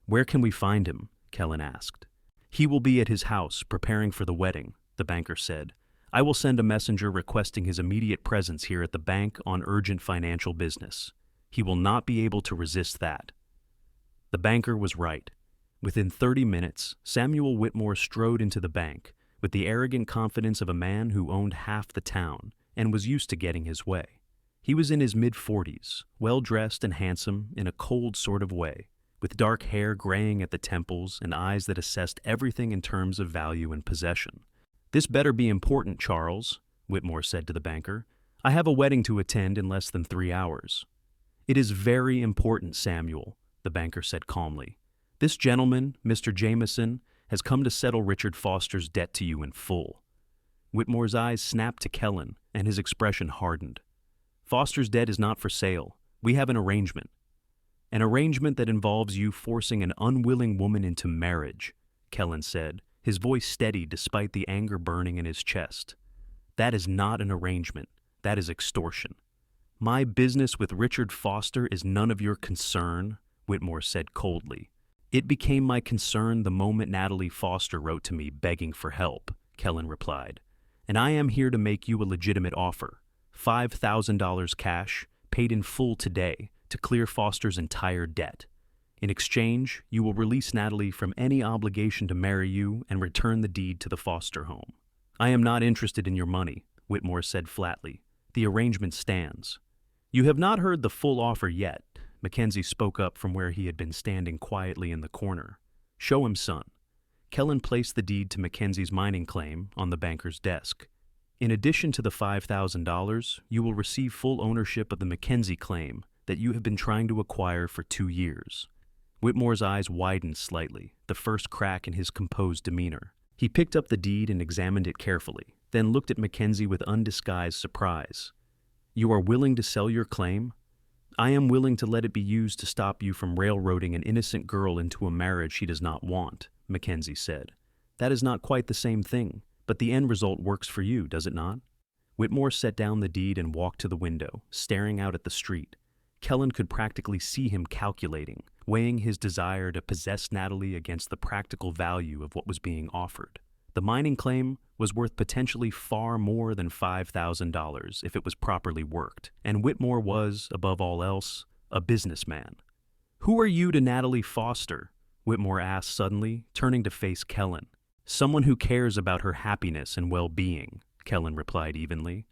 "Where can we find him?" Kellan asked. "He will be at his house, preparing for the wedding," the banker said. "I will send a messenger requesting his immediate presence here at the bank on urgent financial business. He will not be able to resist that." The banker was right. Within 30 minutes, Samuel Whitmore strode into the bank with the arrogant confidence of a man who owned half the town and was used to getting his way. He was in his mid-40s, well-dressed and handsome in a cold sort of way, with dark hair graying at the temples and eyes that assessed everything in terms of value and possession. "This better be important, Charles," Whitmore said to the banker. "I have a wedding to attend in less than 3 hours." "It is very important, Samuel," the banker said calmly. "This gentleman, Mr. Jamison, has come to settle Richard Foster's debt to you in full." Whitmore's eyes snapped to Kellan, and his expression hardened. "Foster's debt is not for sale. We have an arrangement. An arrangement that involves you forcing an unwilling woman into marriage," Kellan said, his voice steady despite the anger burning in his chest. "That is not an arrangement. That is extortion." "My business with Richard Foster is none of your concern," Whitmore said coldly. "It became my concern the moment Natalie Foster wrote to me begging for help," Kellan replied. "And I am here to make you a legitimate offer. $5,000 cash, paid in full today, to clear Foster's entire debt. In exchange, you will release Natalie from any obligation to marry you and return the deed to the Foster home." "I am not interested in your money," Whitmore said flatly. "The arrangement stands." "You have not heard the full offer yet," Mackenzie spoke up from where he had been standing quietly in the corner. "Show him, son." Kellan placed the deed to Mackenzie's mining claim on the banker's desk. "In addition to the $5,000, you will receive full ownership of the Mackenzie claim that you have been trying to acquire for 2 years. Whitmore's eyes widened slightly, the first crack in his composed demeanor. He picked up the deed and examined it carefully, then looked at Mackenzie with undisguised surprise. "You are willing to sell your claim?" "I am willing to let it be used to stop you from railroading an innocent girl into a marriage she does not want," Mackenzie said. "That is not quite the same thing, but the end result works for you, does it not?" Whitmore set down the deed and walked to the window, staring out at the street. Kellan could practically see him calculating, weighing his desire to possess Natalie against the practical value of what was being offered. The mining claim was worth potentially far more than $5,000 if it was properly worked, and Whitmore was, above all else, a businessman. "Who are you to Natalie Foster?" Whitmore asked suddenly, turning to face Kellan. "Someone who cares about her happiness and well-being," Kellan replied evenly.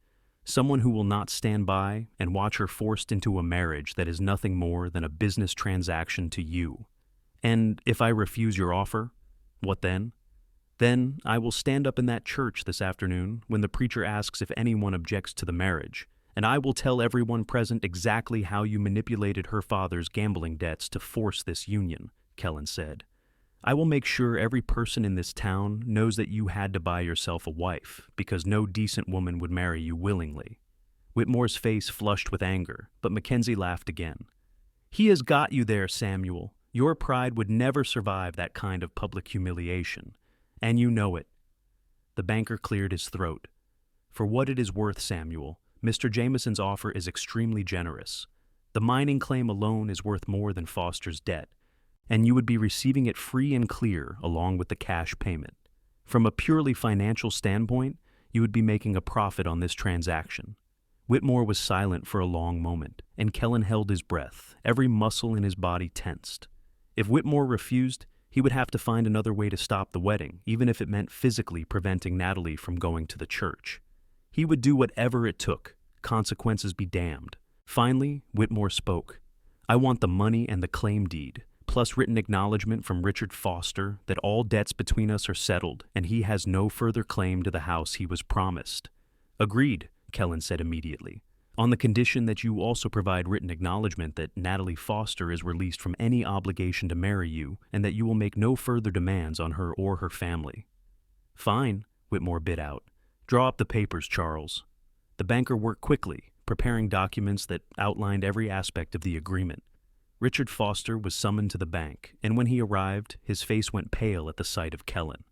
"Someone who will not stand by and watch her forced into a marriage that is nothing more than a business transaction to you. And if I refuse your offer, what then? Then I will stand up in that church this afternoon when the preacher asks if anyone objects to the marriage, and I will tell everyone present exactly how you manipulated her father's gambling debts to force this union," Kellan said. "I will make sure every person in this town knows that you had to buy yourself a wife, because no decent woman would marry you willingly." Whitmore's face flushed with anger, but Mackenzie laughed again. "He has got you there, Samuel. Your pride would never survive that kind of public humiliation, and you know it." The banker cleared his throat. "For what it is worth, Samuel, Mr. Jamison's offer is extremely generous. The mining claim alone is worth more than Foster's debt, and you would be receiving it free and clear along with the cash payment." From a purely financial standpoint, you would be making a profit on this transaction. Whitmore was silent for a long moment, and Kellan held his breath, every muscle in his body tensed. If Whitmore refused, he would have to find another way to stop the wedding, even if it meant physically preventing Natalie from going to the church. He would do whatever it took, consequences be damned. Finally, Whitmore spoke. "I want the money and the claim deed, plus written acknowledgement from Richard Foster that all debts between us are settled and he has no further claim to the house he was promised." "Agreed," Kellan said immediately, "on the condition that you also provide written acknowledgement that Natalie Foster is released from any obligation to marry you and that you will make no further demands on her or her family." "Fine," Whitmore bit out. "Draw up the papers, Charles." The banker worked quickly, preparing documents that outlined every aspect of the agreement. Richard Foster was summoned to the bank, and when he arrived, his face went pale at the sight of Kellan.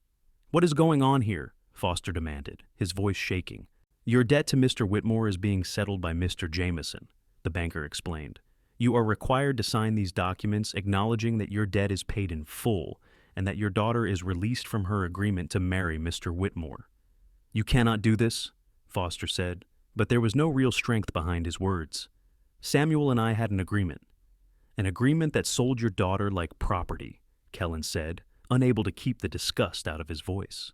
"What is going on here?" Foster demanded, his voice shaking. "Your debt to Mr. Whitmore is being settled by Mr. Jamison," the banker explained. "You are required to sign these documents acknowledging that your debt is paid in full and that your daughter is released from her agreement to marry Mr. Whitmore." "You cannot do this," Foster said, but there was no real strength behind his words. "Samuel and I had an agreement. An agreement that sold your daughter like property," Kellan said, unable to keep the disgust out of his voice.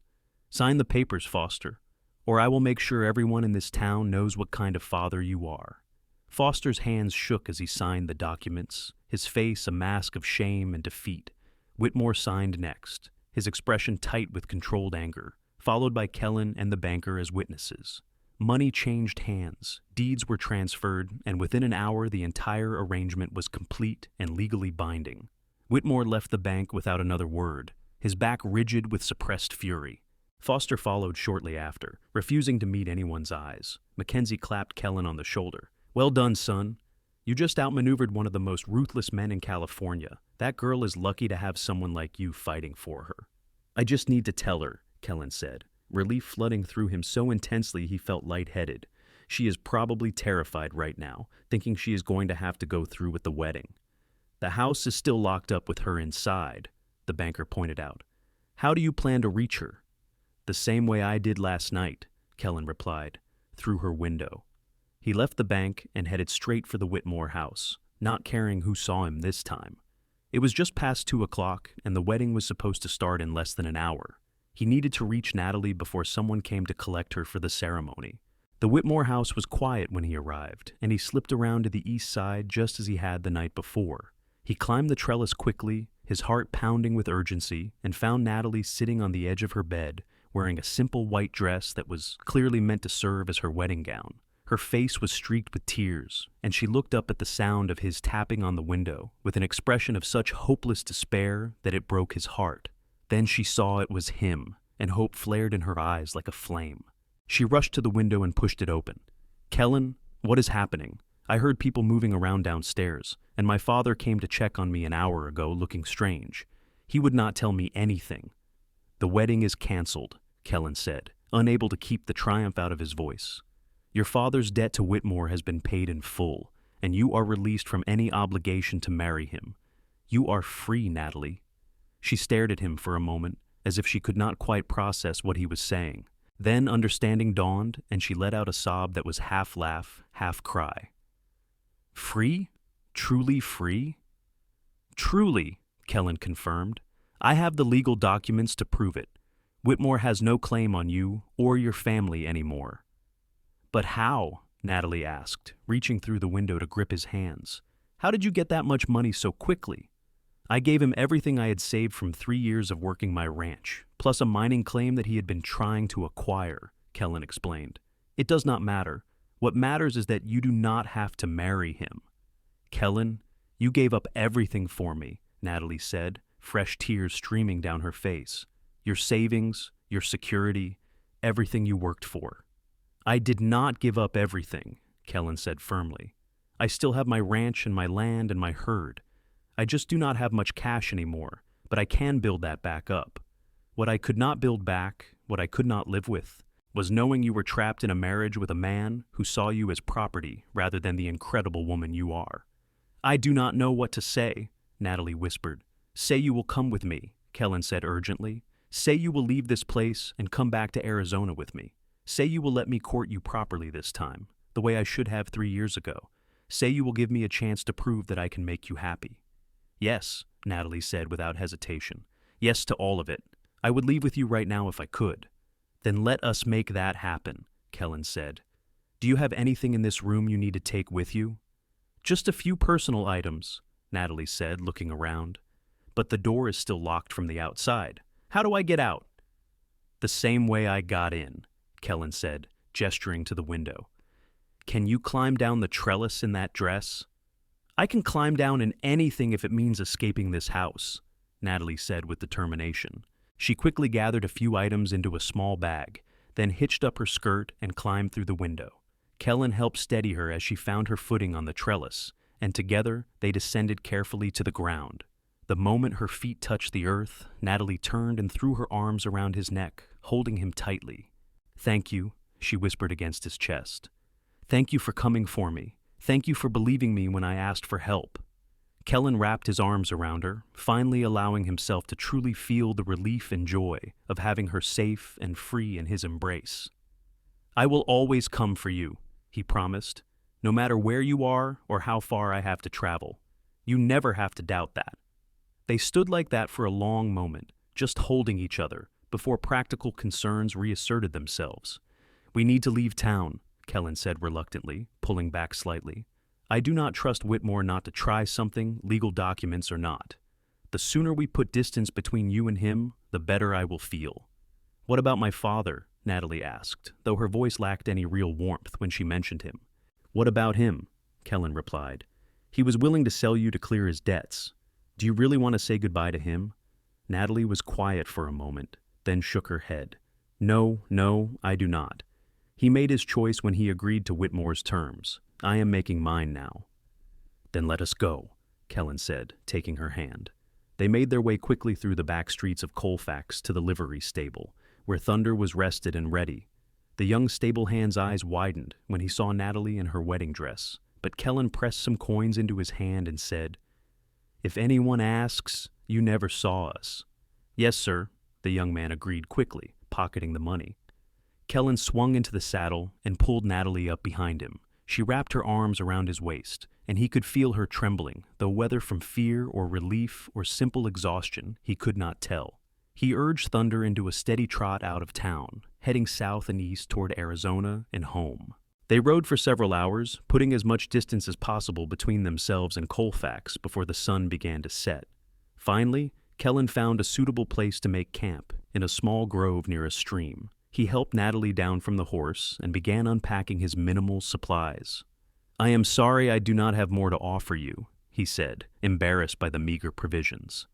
"Sign the papers, Foster, or I will make sure everyone in this town knows what kind of father you are." Foster's hands shook as he signed the documents, his face a mask of shame and defeat. Whitmore signed next, his expression tight with controlled anger, followed by Kellan and the banker as witnesses. Money changed hands, deeds were transferred, and within an hour the entire arrangement was complete and legally binding. Whitmore left the bank without another word, his back rigid with suppressed fury. Foster followed shortly after, refusing to meet anyone's eyes. Mackenzie clapped Kellan on the shoulder. "Well done, son. You just outmaneuvered one of the most ruthless men in California. That girl is lucky to have someone like you fighting for her." "I just need to tell her," Kellan said, relief flooding through him so intensely he felt lightheaded. "She is probably terrified right now, thinking she is going to have to go through with the wedding." "The house is still locked up with her inside," the banker pointed out. "How do you plan to reach her?" "The same way I did last night," Kellan replied, "through her window." He left the bank and headed straight for the Whitmore house, not caring who saw him this time. It was just past 2 o'clock, and the wedding was supposed to start in less than an hour. He needed to reach Natalie before someone came to collect her for the ceremony. The Whitmore house was quiet when he arrived, and he slipped around to the east side just as he had the night before. He climbed the trellis quickly, his heart pounding with urgency, and found Natalie sitting on the edge of her bed, wearing a simple white dress that was clearly meant to serve as her wedding gown. Her face was streaked with tears, and she looked up at the sound of his tapping on the window with an expression of such hopeless despair that it broke his heart. Then she saw it was him, and hope flared in her eyes like a flame. She rushed to the window and pushed it open. "Kellan, what is happening? I heard people moving around downstairs, and my father came to check on me an hour ago looking strange. He would not tell me anything." "The wedding is canceled," Kellan said, unable to keep the triumph out of his voice. "Your father's debt to Whitmore has been paid in full, and you are released from any obligation to marry him. You are free, Natalie." She stared at him for a moment, as if she could not quite process what he was saying. Then understanding dawned, and she let out a sob that was half laugh, half cry. "Free? Truly free?" "Truly," Kellan confirmed. "I have the legal documents to prove it. Whitmore has no claim on you or your family anymore." "But how?" Natalie asked, reaching through the window to grip his hands. "How did you get that much money so quickly?" "I gave him everything I had saved from 3 years of working my ranch, plus a mining claim that he had been trying to acquire," Kellan explained. "It does not matter. What matters is that you do not have to marry him." "Kellan, you gave up everything for me," Natalie said, fresh tears streaming down her face. "Your savings, your security, everything you worked for." "I did not give up everything," Kellan said firmly. "I still have my ranch and my land and my herd. I just do not have much cash anymore, but I can build that back up. What I could not build back, what I could not live with, was knowing you were trapped in a marriage with a man who saw you as property rather than the incredible woman you are." "I do not know what to say," Natalie whispered. "Say you will come with me," Kellan said urgently. Say you will leave this place and come back to Arizona with me. Say you will let me court you properly this time, the way I should have 3 years ago. Say you will give me a chance to prove that I can make you happy." "Yes," Natalie said without hesitation. "Yes to all of it. I would leave with you right now if I could." "Then let us make that happen," Kellan said. "Do you have anything in this room you need to take with you?" "Just a few personal items," Natalie said, looking around. "But the door is still locked from the outside. How do I get out?" "The same way I got in," Kellan said, gesturing to the window. "Can you climb down the trellis in that dress?" "I can climb down in anything if it means escaping this house," Natalie said with determination. She quickly gathered a few items into a small bag, then hitched up her skirt and climbed through the window. Kellan helped steady her as she found her footing on the trellis, and together they descended carefully to the ground. The moment her feet touched the earth, Natalie turned and threw her arms around his neck, holding him tightly. "Thank you," she whispered against his chest. "Thank you for coming for me. Thank you for believing me when I asked for help." Kellan wrapped his arms around her, finally allowing himself to truly feel the relief and joy of having her safe and free in his embrace. "I will always come for you," he promised, "no matter where you are or how far I have to travel. You never have to doubt that." They stood like that for a long moment, just holding each other, before practical concerns reasserted themselves. "We need to leave town," Kellan said reluctantly, pulling back slightly. "I do not trust Whitmore not to try something, legal documents or not. The sooner we put distance between you and him, the better I will feel." "What about my father?" Natalie asked, though her voice lacked any real warmth when she mentioned him. "What about him?" Kellan replied. "He was willing to sell you to clear his debts. Do you really want to say goodbye to him?" Natalie was quiet for a moment, then shook her head. No, I do not. He made his choice when he agreed to Whitmore's terms. I am making mine now." "Then let us go," Kellan said, taking her hand. They made their way quickly through the back streets of Colfax to the livery stable, where Thunder was rested and ready. The young stable hand's eyes widened when he saw Natalie in her wedding dress, but Kellan pressed some coins into his hand and said, "If anyone asks, you never saw us." "Yes, sir," the young man agreed quickly, pocketing the money. Kellan swung into the saddle and pulled Natalie up behind him. She wrapped her arms around his waist, and he could feel her trembling, though whether from fear or relief or simple exhaustion, he could not tell. He urged Thunder into a steady trot out of town, heading south and east toward Arizona and home. They rode for several hours, putting as much distance as possible between themselves and Colfax before the sun began to set. Finally, Kellan found a suitable place to make camp, in a small grove near a stream. He helped Natalie down from the horse and began unpacking his minimal supplies. "I am sorry I do not have more to offer you," he said, embarrassed by the meager provisions.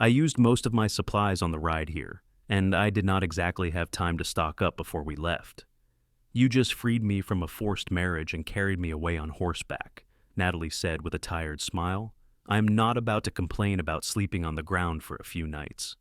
"I used most of my supplies on the ride here, and I did not exactly have time to stock up before we left." "You just freed me from a forced marriage and carried me away on horseback," Natalie said with a tired smile. "I am not about to complain about sleeping on the ground for a few nights."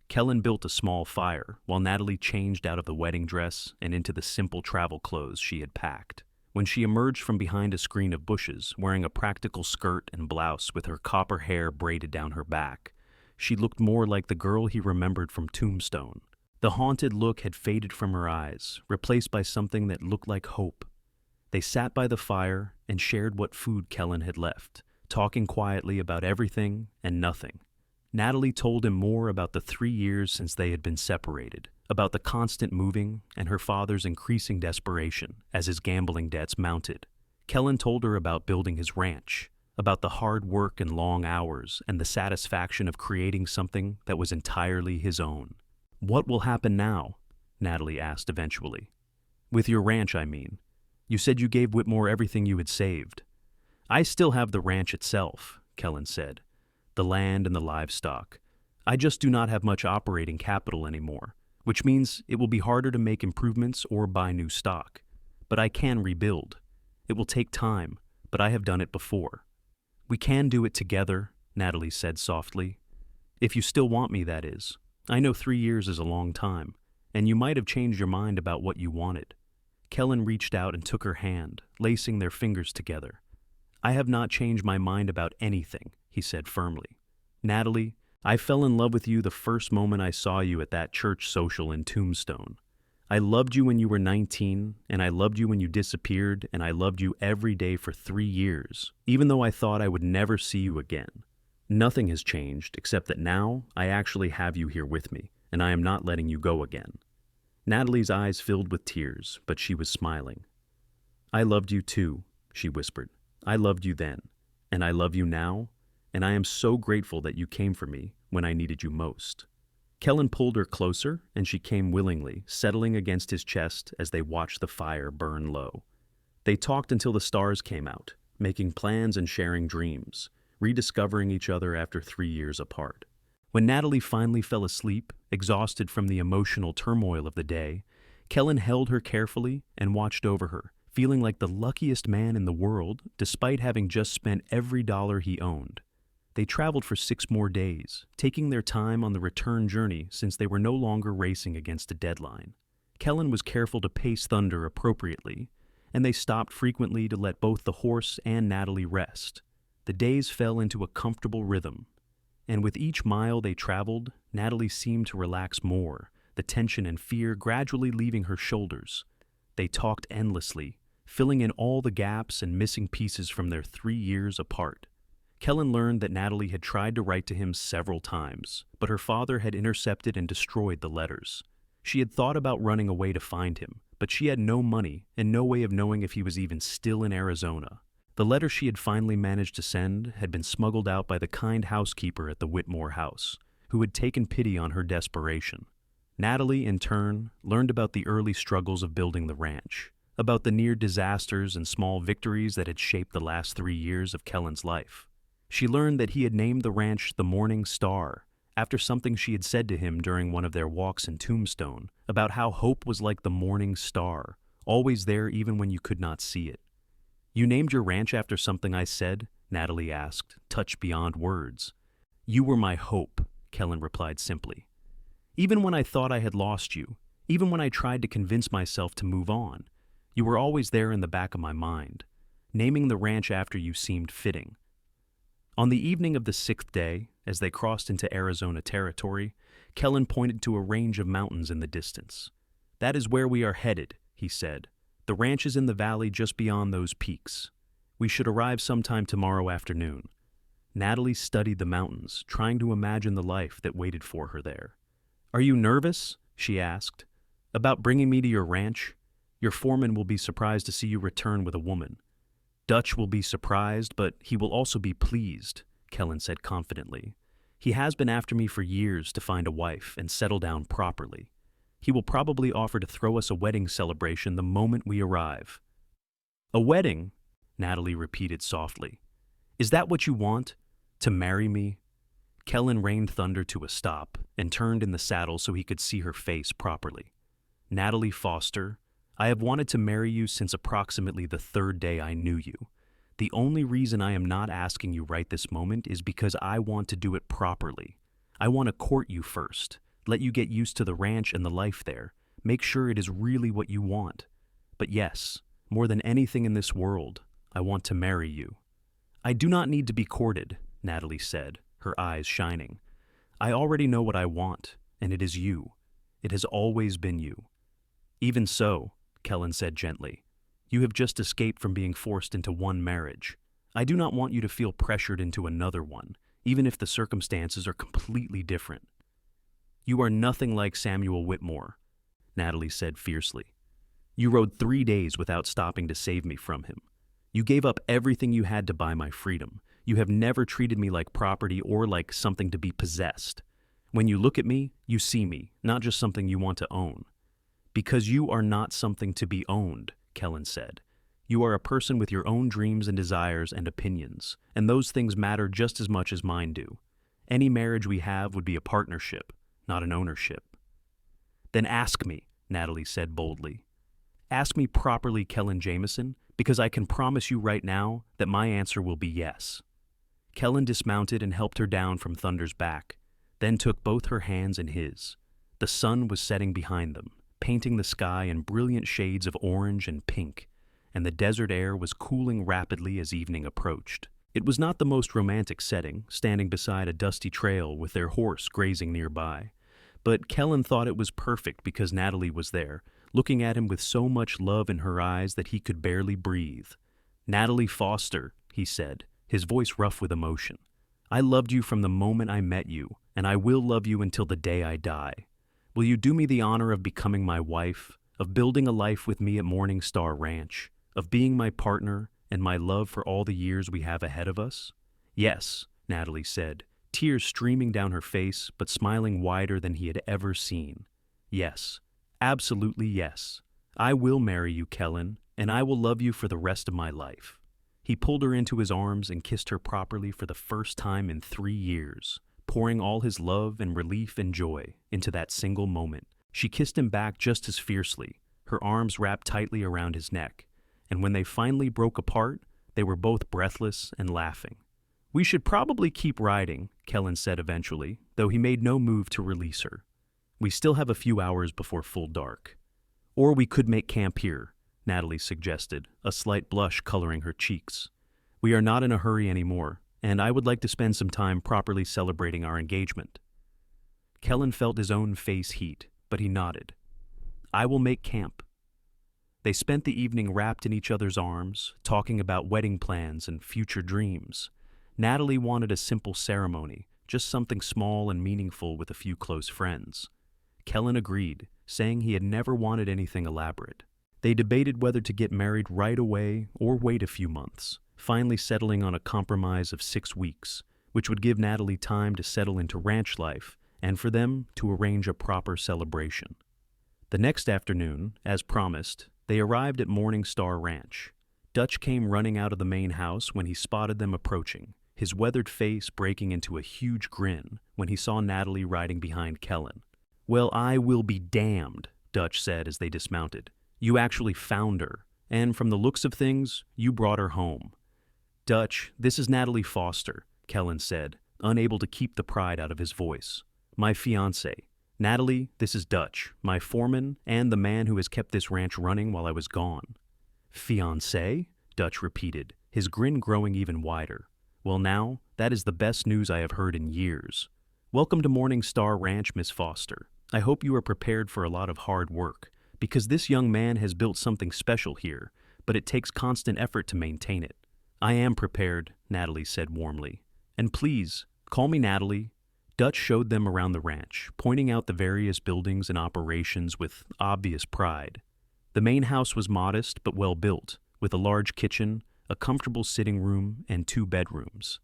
Kellan built a small fire while Natalie changed out of the wedding dress and into the simple travel clothes she had packed. When she emerged from behind a screen of bushes, wearing a practical skirt and blouse with her copper hair braided down her back, she looked more like the girl he remembered from Tombstone. The haunted look had faded from her eyes, replaced by something that looked like hope. They sat by the fire and shared what food Kellan had left, talking quietly about everything and nothing. Natalie told him more about the 3 years since they had been separated, about the constant moving and her father's increasing desperation as his gambling debts mounted. Kellan told her about building his ranch, about the hard work and long hours and the satisfaction of creating something that was entirely his own. "What will happen now?" Natalie asked eventually. "With your ranch, I mean. You said you gave Whitmore everything you had saved." "I still have the ranch itself," Kellan said. "The land and the livestock. I just do not have much operating capital anymore, which means it will be harder to make improvements or buy new stock. But I can rebuild. It will take time, but I have done it before." "We can do it together," Natalie said softly. "If you still want me, that is. I know 3 years is a long time, and you might have changed your mind about what you wanted." Kellan reached out and took her hand, lacing their fingers together. "I have not changed my mind about anything," he said firmly. "Natalie, I fell in love with you the first moment I saw you at that church social in Tombstone. I loved you when you were 19, and I loved you when you disappeared, and I loved you every day for 3 years, even though I thought I would never see you again. Nothing has changed, except that now I actually have you here with me, and I am not letting you go again." Natalie's eyes filled with tears, but she was smiling. "I loved you too," she whispered. "I loved you then, and I love you now, and I am so grateful that you came for me when I needed you most." Kellan pulled her closer, and she came willingly, settling against his chest as they watched the fire burn low. They talked until the stars came out, making plans and sharing dreams, rediscovering each other after 3 years apart. When Natalie finally fell asleep, exhausted from the emotional turmoil of the day, Kellan held her carefully and watched over her, feeling like the luckiest man in the world, despite having just spent every dollar he owned. They traveled for 6 more days, taking their time on the return journey since they were no longer racing against a deadline. Kellan was careful to pace Thunder appropriately, and they stopped frequently to let both the horse and Natalie rest. The days fell into a comfortable rhythm, and with each mile they traveled, Natalie seemed to relax more, the tension and fear gradually leaving her shoulders. They talked endlessly, filling in all the gaps and missing pieces from their 3 years apart. Kellan learned that Natalie had tried to write to him several times, but her father had intercepted and destroyed the letters. She had thought about running away to find him, but she had no money and no way of knowing if he was even still in Arizona. The letter she had finally managed to send had been smuggled out by the kind housekeeper at the Whitmore house, who had taken pity on her desperation. Natalie, in turn, learned about the early struggles of building the ranch, about the near disasters and small victories that had shaped the last 3 years of Kellan's life. She learned that he had named the ranch the Morning Star, after something she had said to him during one of their walks in Tombstone, about how hope was like the morning star, always there even when you could not see it. "You named your ranch after something I said?" Natalie asked, touched beyond words. "You were my hope," Kellan replied simply. "Even when I thought I had lost you, even when I tried to convince myself to move on, you were always there in the back of my mind. Naming the ranch after you seemed fitting." On the evening of the 6th day, as they crossed into Arizona territory, Kellan pointed to a range of mountains in the distance. "That is where we are headed," he said. "The ranch is in the valley just beyond those peaks. We should arrive sometime tomorrow afternoon." Natalie studied the mountains, trying to imagine the life that waited for her there. "Are you nervous?" she asked. "About bringing me to your ranch? Your foreman will be surprised to see you return with a woman." "Dutch will be surprised, but he will also be pleased," Kellan said confidently. "He has been after me for years to find a wife and settle down properly. He will probably offer to throw us a wedding celebration the moment we arrive." "A wedding?" Natalie repeated softly. "Is that what you want? To marry me?" Kellan reined Thunder to a stop and turned in the saddle so he could see her face properly. "Natalie Foster, I have wanted to marry you since approximately the 3rd day I knew you. The only reason I am not asking you right this moment is because I want to do it properly. I want to court you first, let you get used to the ranch and the life there, make sure it is really what you want. But yes, more than anything in this world, I want to marry you." "I do not need to be courted," Natalie said, her eyes shining. "I already know what I want, and it is you. It has always been you." "Even so," Kellan said gently, "you have just escaped from being forced into one marriage. I do not want you to feel pressured into another one, even if the circumstances are completely different." "You are nothing like Samuel Whitmore," Natalie said fiercely. "You rode 3 days without stopping to save me from him. You gave up everything you had to buy my freedom. You have never treated me like property or like something to be possessed. When you look at me, you see me, not just something you want to own." "Because you are not something to be owned," Kellan said. "You are a person with your own dreams and desires and opinions, and those things matter just as much as mine do. Any marriage we have would be a partnership, not an ownership." "Then ask me," Natalie said boldly. "Ask me properly, Kellan Jamison, because I can promise you right now that my answer will be yes." Kellan dismounted and helped her down from Thunder's back, then took both her hands in his. The sun was setting behind them, painting the sky in brilliant shades of orange and pink, and the desert air was cooling rapidly as evening approached. It was not the most romantic setting, standing beside a dusty trail with their horse grazing nearby. But Kellan thought it was perfect because Natalie was there, looking at him with so much love in her eyes that he could barely breathe. "Natalie Foster," he said, his voice rough with emotion. "I loved you from the moment I met you, and I will love you until the day I die. Will you do me the honor of becoming my wife, of building a life with me at Morning Star Ranch, of being my partner and my love for all the years we have ahead of us?" "Yes," Natalie said, tears streaming down her face but smiling wider than he had ever seen. "Yes, absolutely yes. I will marry you, Kellan, and I will love you for the rest of my life." He pulled her into his arms and kissed her properly for the first time in 3 years, pouring all his love and relief and joy into that single moment. She kissed him back just as fiercely, her arms wrapped tightly around his neck, and when they finally broke apart, they were both breathless and laughing. "We should probably keep riding," Kellan said eventually, though he made no move to release her. "We still have a few hours before full dark." "Or we could make camp here," Natalie suggested, a slight blush coloring her cheeks. "We are not in a hurry anymore, and I would like to spend some time properly celebrating our engagement." Kellan felt his own face heat, but he nodded. "I will make camp." They spent the evening wrapped in each other's arms, talking about wedding plans and future dreams. Natalie wanted a simple ceremony, just something small and meaningful with a few close friends. Kellan agreed, saying he had never wanted anything elaborate. They debated whether to get married right away or wait a few months, finally settling on a compromise of 6 weeks, which would give Natalie time to settle into ranch life and for them to arrange a proper celebration. The next afternoon, as promised, they arrived at Morning Star Ranch. Dutch came running out of the main house when he spotted them approaching, his weathered face breaking into a huge grin when he saw Natalie riding behind Kellan. "Well, I will be damned," Dutch said as they dismounted. "You actually found her, and from the looks of things, you brought her home." "Dutch, this is Natalie Foster," Kellan said, unable to keep the pride out of his voice. "My fiancée. Natalie, this is Dutch, my foreman and the man who has kept this ranch running while I was gone." "Fiancé?" Dutch repeated, his grin growing even wider. "Well now, that is the best news I have heard in years. Welcome to Morning Star Ranch, Miss Foster. I hope you are prepared for a lot of hard work, because this young man has built something special here, but it takes constant effort to maintain it." "I am prepared," Natalie said warmly. "And please, call me Natalie." Dutch showed them around the ranch, pointing out the various buildings and operations with obvious pride. The main house was modest but well built, with a large kitchen, a comfortable sitting room, and 2 bedrooms.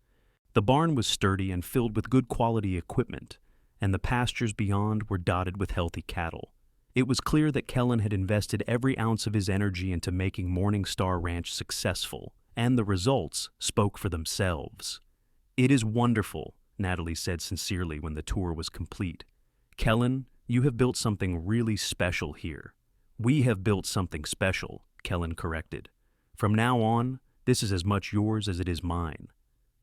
The barn was sturdy and filled with good quality equipment, and the pastures beyond were dotted with healthy cattle. It was clear that Kellan had invested every ounce of his energy into making Morning Star Ranch successful, and the results spoke for themselves. "It is wonderful," Natalie said sincerely when the tour was complete. "Kellan, you have built something really special here." "We have built something special," Kellan corrected. "From now on, this is as much yours as it is mine."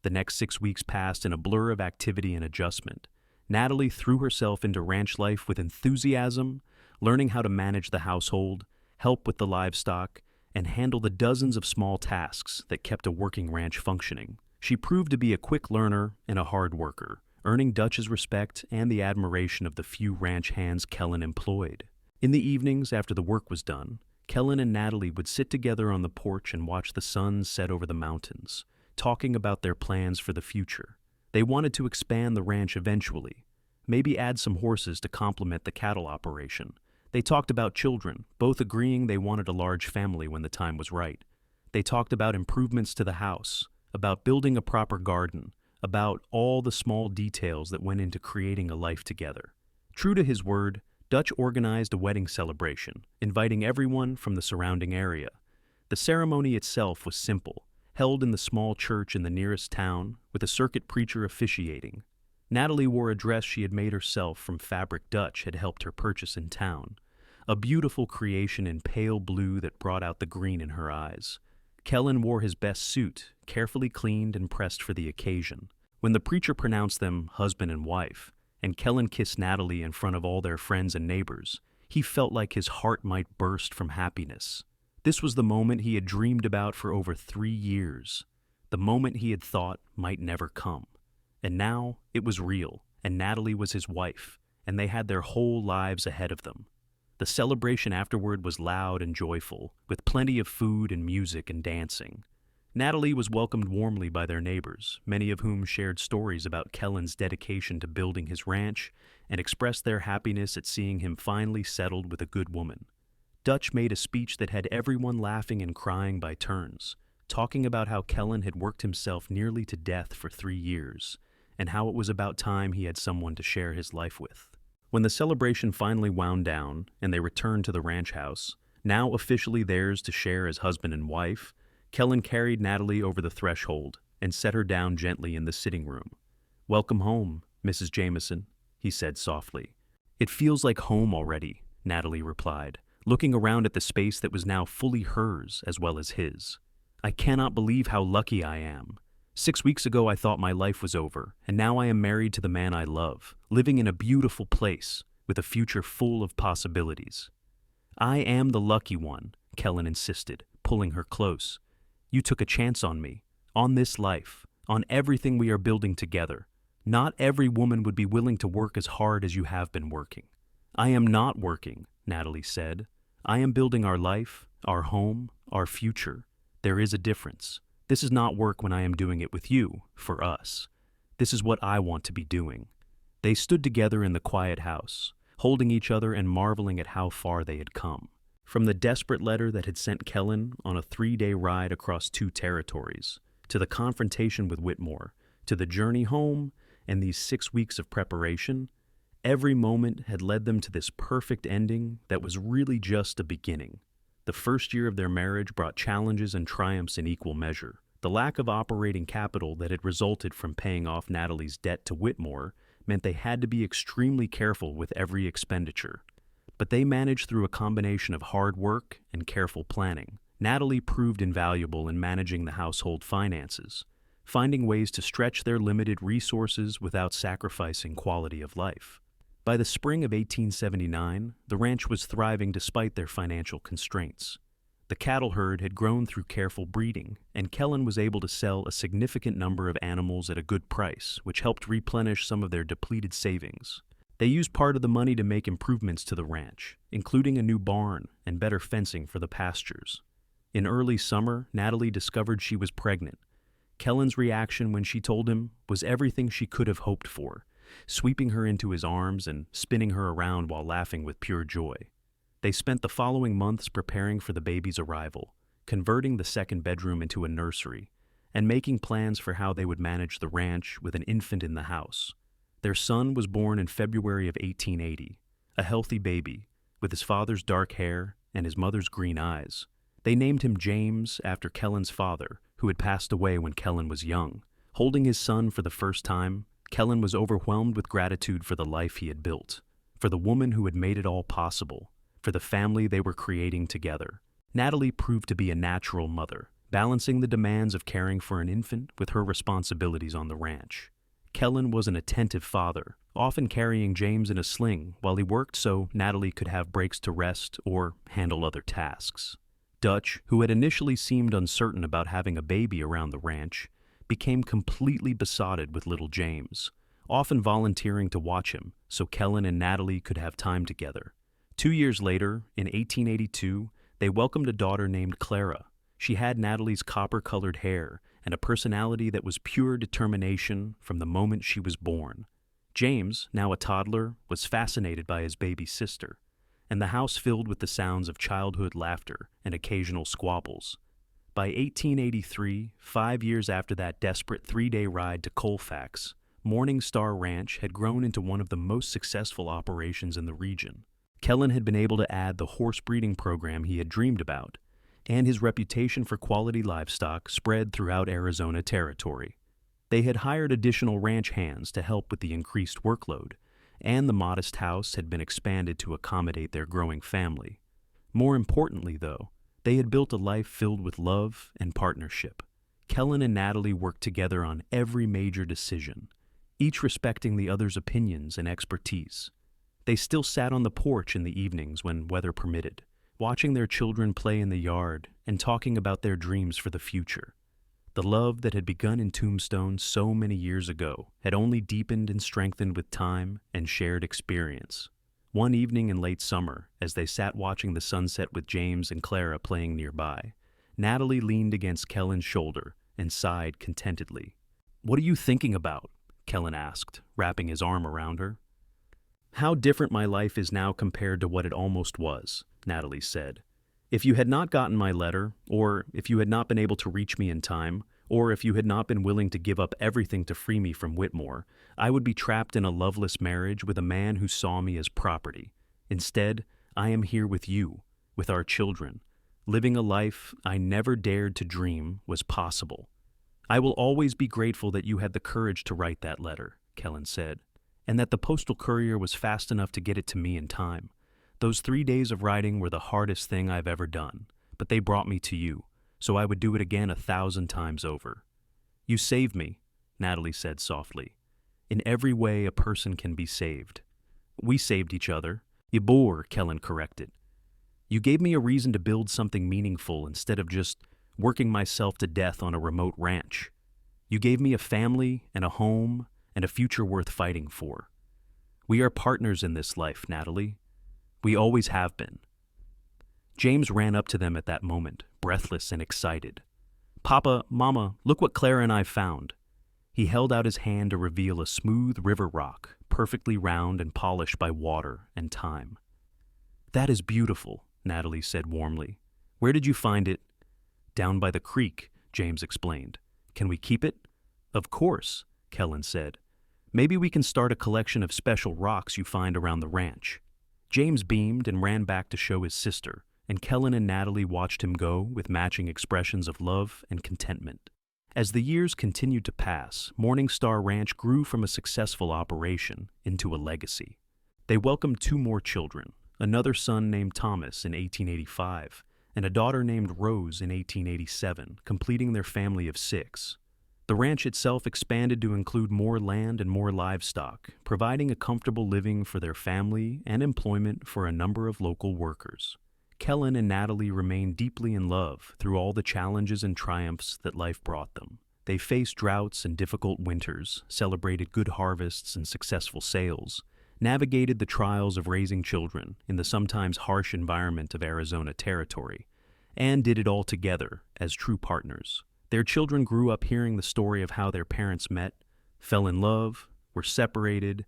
The next 6 weeks passed in a blur of activity and adjustment. Natalie threw herself into ranch life with enthusiasm, learning how to manage the household, help with the livestock, and handle the dozens of small tasks that kept a working ranch functioning. She proved to be a quick learner and a hard worker, earning Dutch's respect and the admiration of the few ranch hands Kellan employed. In the evenings after the work was done, Kellan and Natalie would sit together on the porch and watch the sun set over the mountains, talking about their plans for the future. They wanted to expand the ranch eventually, maybe add some horses to complement the cattle operation. They talked about children, both agreeing they wanted a large family when the time was right. They talked about improvements to the house, about building a proper garden, about all the small details that went into creating a life together. True to his word, Dutch organized a wedding celebration, inviting everyone from the surrounding area. The ceremony itself was simple, held in the small church in the nearest town, with a circuit preacher officiating. Natalie wore a dress she had made herself from fabric Dutch had helped her purchase in town, a beautiful creation in pale blue that brought out the green in her eyes. Kellan wore his best suit, carefully cleaned and pressed for the occasion. When the preacher pronounced them husband and wife, and Kellan kissed Natalie in front of all their friends and neighbors, he felt like his heart might burst from happiness. This was the moment he had dreamed about for over 3 years. the moment he had thought might never come. And now it was real, and Natalie was his wife, and they had their whole lives ahead of them. The celebration afterward was loud and joyful, with plenty of food and music and dancing. Natalie was welcomed warmly by their neighbors, many of whom shared stories about Kellan's dedication to building his ranch and expressed their happiness at seeing him finally settled with a good woman. Dutch made a speech that had everyone laughing and crying by turns, talking about how Kellan had worked himself nearly to death for 3 years, and how it was about time he had someone to share his life with. When the celebration finally wound down and they returned to the ranch house, now officially theirs to share as husband and wife, Kellan carried Natalie over the threshold and set her down gently in the sitting room. "Welcome home, Mrs. Jamison," he said softly. "It feels like home already," Natalie replied, looking around at the space that was now fully hers as well as his. "I cannot believe how lucky I am. 6 weeks ago I thought my life was over, and now I am married to the man I love, living in a beautiful place with a future full of possibilities." "I am the lucky one," Kellan insisted, pulling her close. "You took a chance on me, on this life, on everything we are building together. Not every woman would be willing to work as hard as you have been working." "I am not working," Natalie said. "I am building our life, our home, our future. There is a difference. This is not work when I am doing it with you, for us. This is what I want to be doing." They stood together in the quiet house, holding each other and marveling at how far they had come. From the desperate letter that had sent Kellan on a 3-day ride across 2 territories, to the confrontation with Whitmore, to the journey home, and these 6 weeks of preparation, every moment had led them to this perfect ending that was really just a beginning. The first year of their marriage brought challenges and triumphs in equal measure. The lack of operating capital that had resulted from paying off Natalie's debt to Whitmore meant they had to be extremely careful with every expenditure. But they managed through a combination of hard work and careful planning. Natalie proved invaluable in managing the household finances, finding ways to stretch their limited resources without sacrificing quality of life. By the spring of 1879, the ranch was thriving despite their financial constraints. The cattle herd had grown through careful breeding, and Kellan was able to sell a significant number of animals at a good price, which helped replenish some of their depleted savings. They used part of the money to make improvements to the ranch, including a new barn and better fencing for the pastures. In early summer, Natalie discovered she was pregnant. Kellan's reaction when she told him was everything she could have hoped for, sweeping her into his arms and spinning her around while laughing with pure joy. They spent the following months preparing for the baby's arrival, converting the second bedroom into a nursery, and making plans for how they would manage the ranch with an infant in the house. Their son was born in February of 1880, a healthy baby, with his father's dark hair and his mother's green eyes. They named him James after Kellan's father, who had passed away when Kellan was young. Holding his son for the first time, Kellan was overwhelmed with gratitude for the life he had built, for the woman who had made it all possible, for the family they were creating together. Natalie proved to be a natural mother, balancing the demands of caring for an infant with her responsibilities on the ranch. Kellan was an attentive father, often carrying James in a sling while he worked so Natalie could have breaks to rest or handle other tasks. Dutch, who had initially seemed uncertain about having a baby around the ranch, became completely besotted with little James, often volunteering to watch him so Kellan and Natalie could have time together. 2 years later, in 1882, they welcomed a daughter named Clara. She had Natalie's copper-colored hair and a personality that was pure determination from the moment she was born. James, now a toddler, was fascinated by his baby sister, and the house filled with the sounds of childhood laughter and occasional squabbles. By 1883, 5 years after that desperate 3-day ride to Colfax, Morning Star Ranch had grown into one of the most successful operations in the region. Kellan had been able to add the horse breeding program he had dreamed about, and his reputation for quality livestock spread throughout Arizona Territory. They had hired additional ranch hands to help with the increased workload, and the modest house had been expanded to accommodate their growing family. More importantly, though, they had built a life filled with love and partnership. Kellan and Natalie worked together on every major decision, each respecting the other's opinions and expertise. They still sat on the porch in the evenings when weather permitted, watching their children play in the yard and talking about their dreams for the future. The love that had begun in Tombstone so many years ago had only deepened and strengthened with time and shared experience. One evening in late summer, as they sat watching the sunset with James and Clara playing nearby, Natalie leaned against Kellan's shoulder and sighed contentedly. "What are you thinking about?" Kellan asked, wrapping his arm around her. "How different my life is now compared to what it almost was," Natalie said. "If you had not gotten my letter, or if you had not been able to reach me in time, or if you had not been willing to give up everything to free me from Whitmore, I would be trapped in a loveless marriage with a man who saw me as property. Instead, I am here with you, with our children, living a life I never dared to dream was possible. I will always be grateful that you had the courage to write that letter," Kellan said, "and that the postal courier was fast enough to get it to me in time. Those 3 days of writing were the hardest thing I've ever done, but they brought me to you, so I would do it again 1,000 times over." "You saved me," Natalie said softly. "In every way a person can be saved." "We saved each other." "Yibor," Kellan corrected. "You gave me a reason to build something meaningful instead of just working myself to death on a remote ranch. You gave me a family and a home and a future worth fighting for. We are partners in this life, Natalie. We always have been." James ran up to them at that moment, breathless and excited. "Papa, Mama, look what Clara and I found." He held out his hand to reveal a smooth river rock, perfectly round and polished by water and time. "That is beautiful," Natalie said warmly. "Where did you find it?" "Down by the creek," James explained. "Can we keep it?" "Of course," Kellan said. "Maybe we can start a collection of special rocks you find around the ranch." James beamed and ran back to show his sister, and Kellan and Natalie watched him go with matching expressions of love and contentment. As the years continued to pass, Morning Star Ranch grew from a successful operation into a legacy. They welcomed 2 more children, another son named Thomas in 1885, and a daughter named Rose in 1887, completing their family of 6. The ranch itself expanded to include more land and more livestock, providing a comfortable living for their family and employment for a number of local workers. Kellan and Natalie remained deeply in love through all the challenges and triumphs that life brought them. They faced droughts and difficult winters, celebrated good harvests and successful sales, navigated the trials of raising children in the sometimes harsh environment of Arizona Territory, and did it all together as true partners. Their children grew up hearing the story of how their parents met, fell in love, were separated,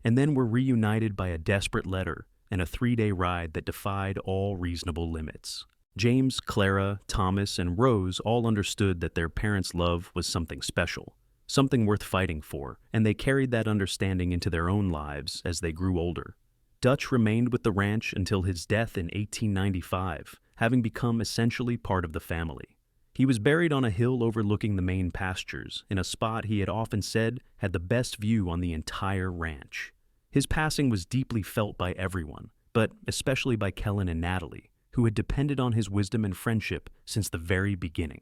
and then were reunited by a desperate letter and a 3-day ride that defied all reasonable limits. James, Clara, Thomas, and Rose all understood that their parents' love was something special, something worth fighting for, and they carried that understanding into their own lives as they grew older. Dutch remained with the ranch until his death in 1895, having become essentially part of the family. He was buried on a hill overlooking the main pastures, in a spot he had often said had the best view on the entire ranch. His passing was deeply felt by everyone, but especially by Kellan and Natalie, who had depended on his wisdom and friendship since the very beginning.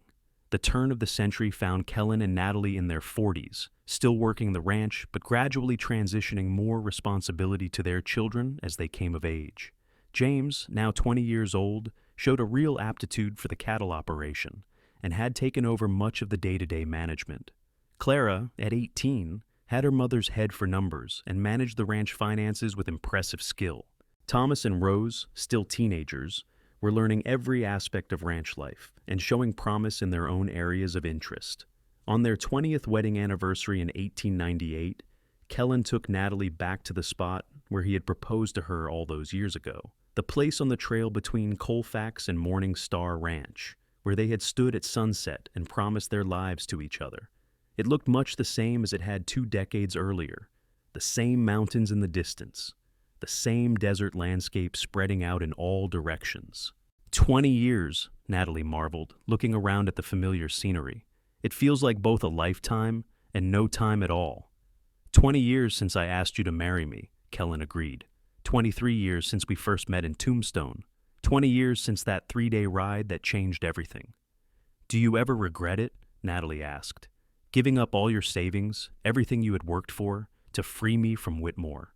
The turn of the century found Kellan and Natalie in their 40s, still working the ranch, but gradually transitioning more responsibility to their children as they came of age. James, now 20 years old, showed a real aptitude for the cattle operation, and had taken over much of the day-to-day management. Clara, at 18, had her mother's head for numbers and managed the ranch finances with impressive skill. Thomas and Rose, still teenagers, were learning every aspect of ranch life and showing promise in their own areas of interest. On their 20th wedding anniversary in 1898, Kellan took Natalie back to the spot where he had proposed to her all those years ago, the place on the trail between Colfax and Morning Star Ranch, where they had stood at sunset and promised their lives to each other. It looked much the same as it had 2 decades earlier, the same mountains in the distance, the same desert landscape spreading out in all directions. 20 years, Natalie marveled, looking around at the familiar scenery. It feels like both a lifetime and no time at all. 20 years since I asked you to marry me, Kellan agreed. 23 years since we first met in Tombstone. 20 years since that 3-day ride that changed everything. Do you ever regret it? Natalie asked. Giving up all your savings, everything you had worked for, to free me from Whitmore.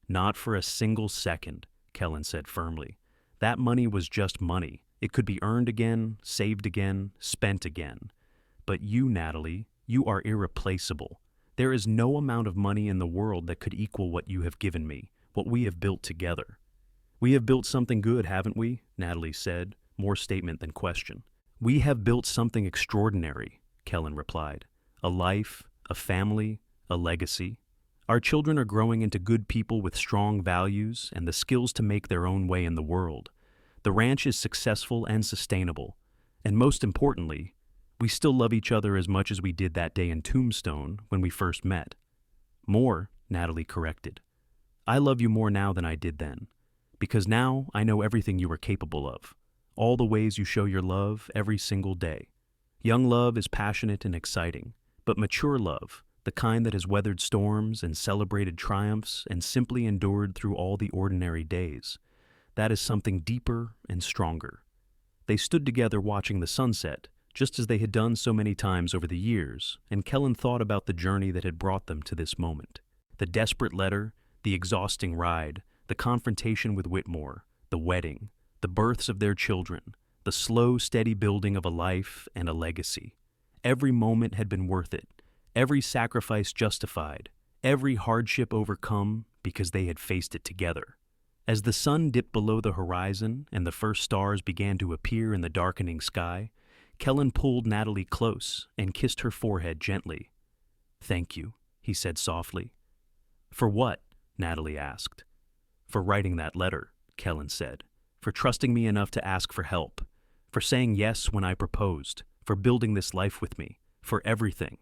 Not for a single second, Kellan said firmly. That money was just money. It could be earned again, saved again, spent again. But you, Natalie, you are irreplaceable. There is no amount of money in the world that could equal what you have given me, what we have built together." "We have built something good, haven't we?" Natalie said, more statement than question. "We have built something extraordinary," Kellan replied. "A life, a family, a legacy. Our children are growing into good people with strong values and the skills to make their own way in the world. The ranch is successful and sustainable. And most importantly, we still love each other as much as we did that day in Tombstone when we first met." "More," Natalie corrected. "I love you more now than I did then, because now I know everything you are capable of, all the ways you show your love every single day. Young love is passionate and exciting, but mature love, the kind that has weathered storms and celebrated triumphs and simply endured through all the ordinary days, that is something deeper and stronger." They stood together watching the sunset, just as they had done so many times over the years, and Kellan thought about the journey that had brought them to this moment. The desperate letter, the exhausting ride, the confrontation with Whitmore, the wedding, the births of their children, the slow, steady building of a life and a legacy. Every moment had been worth it, every sacrifice justified, every hardship overcome because they had faced it together. As the sun dipped below the horizon and the first stars began to appear in the darkening sky, Kellan pulled Natalie close and kissed her forehead gently. "Thank you," he said softly. "For what?" Natalie asked. "For writing that letter," Kellan said. "For trusting me enough to ask for help. For saying yes when I proposed. For building this life with me. For everything."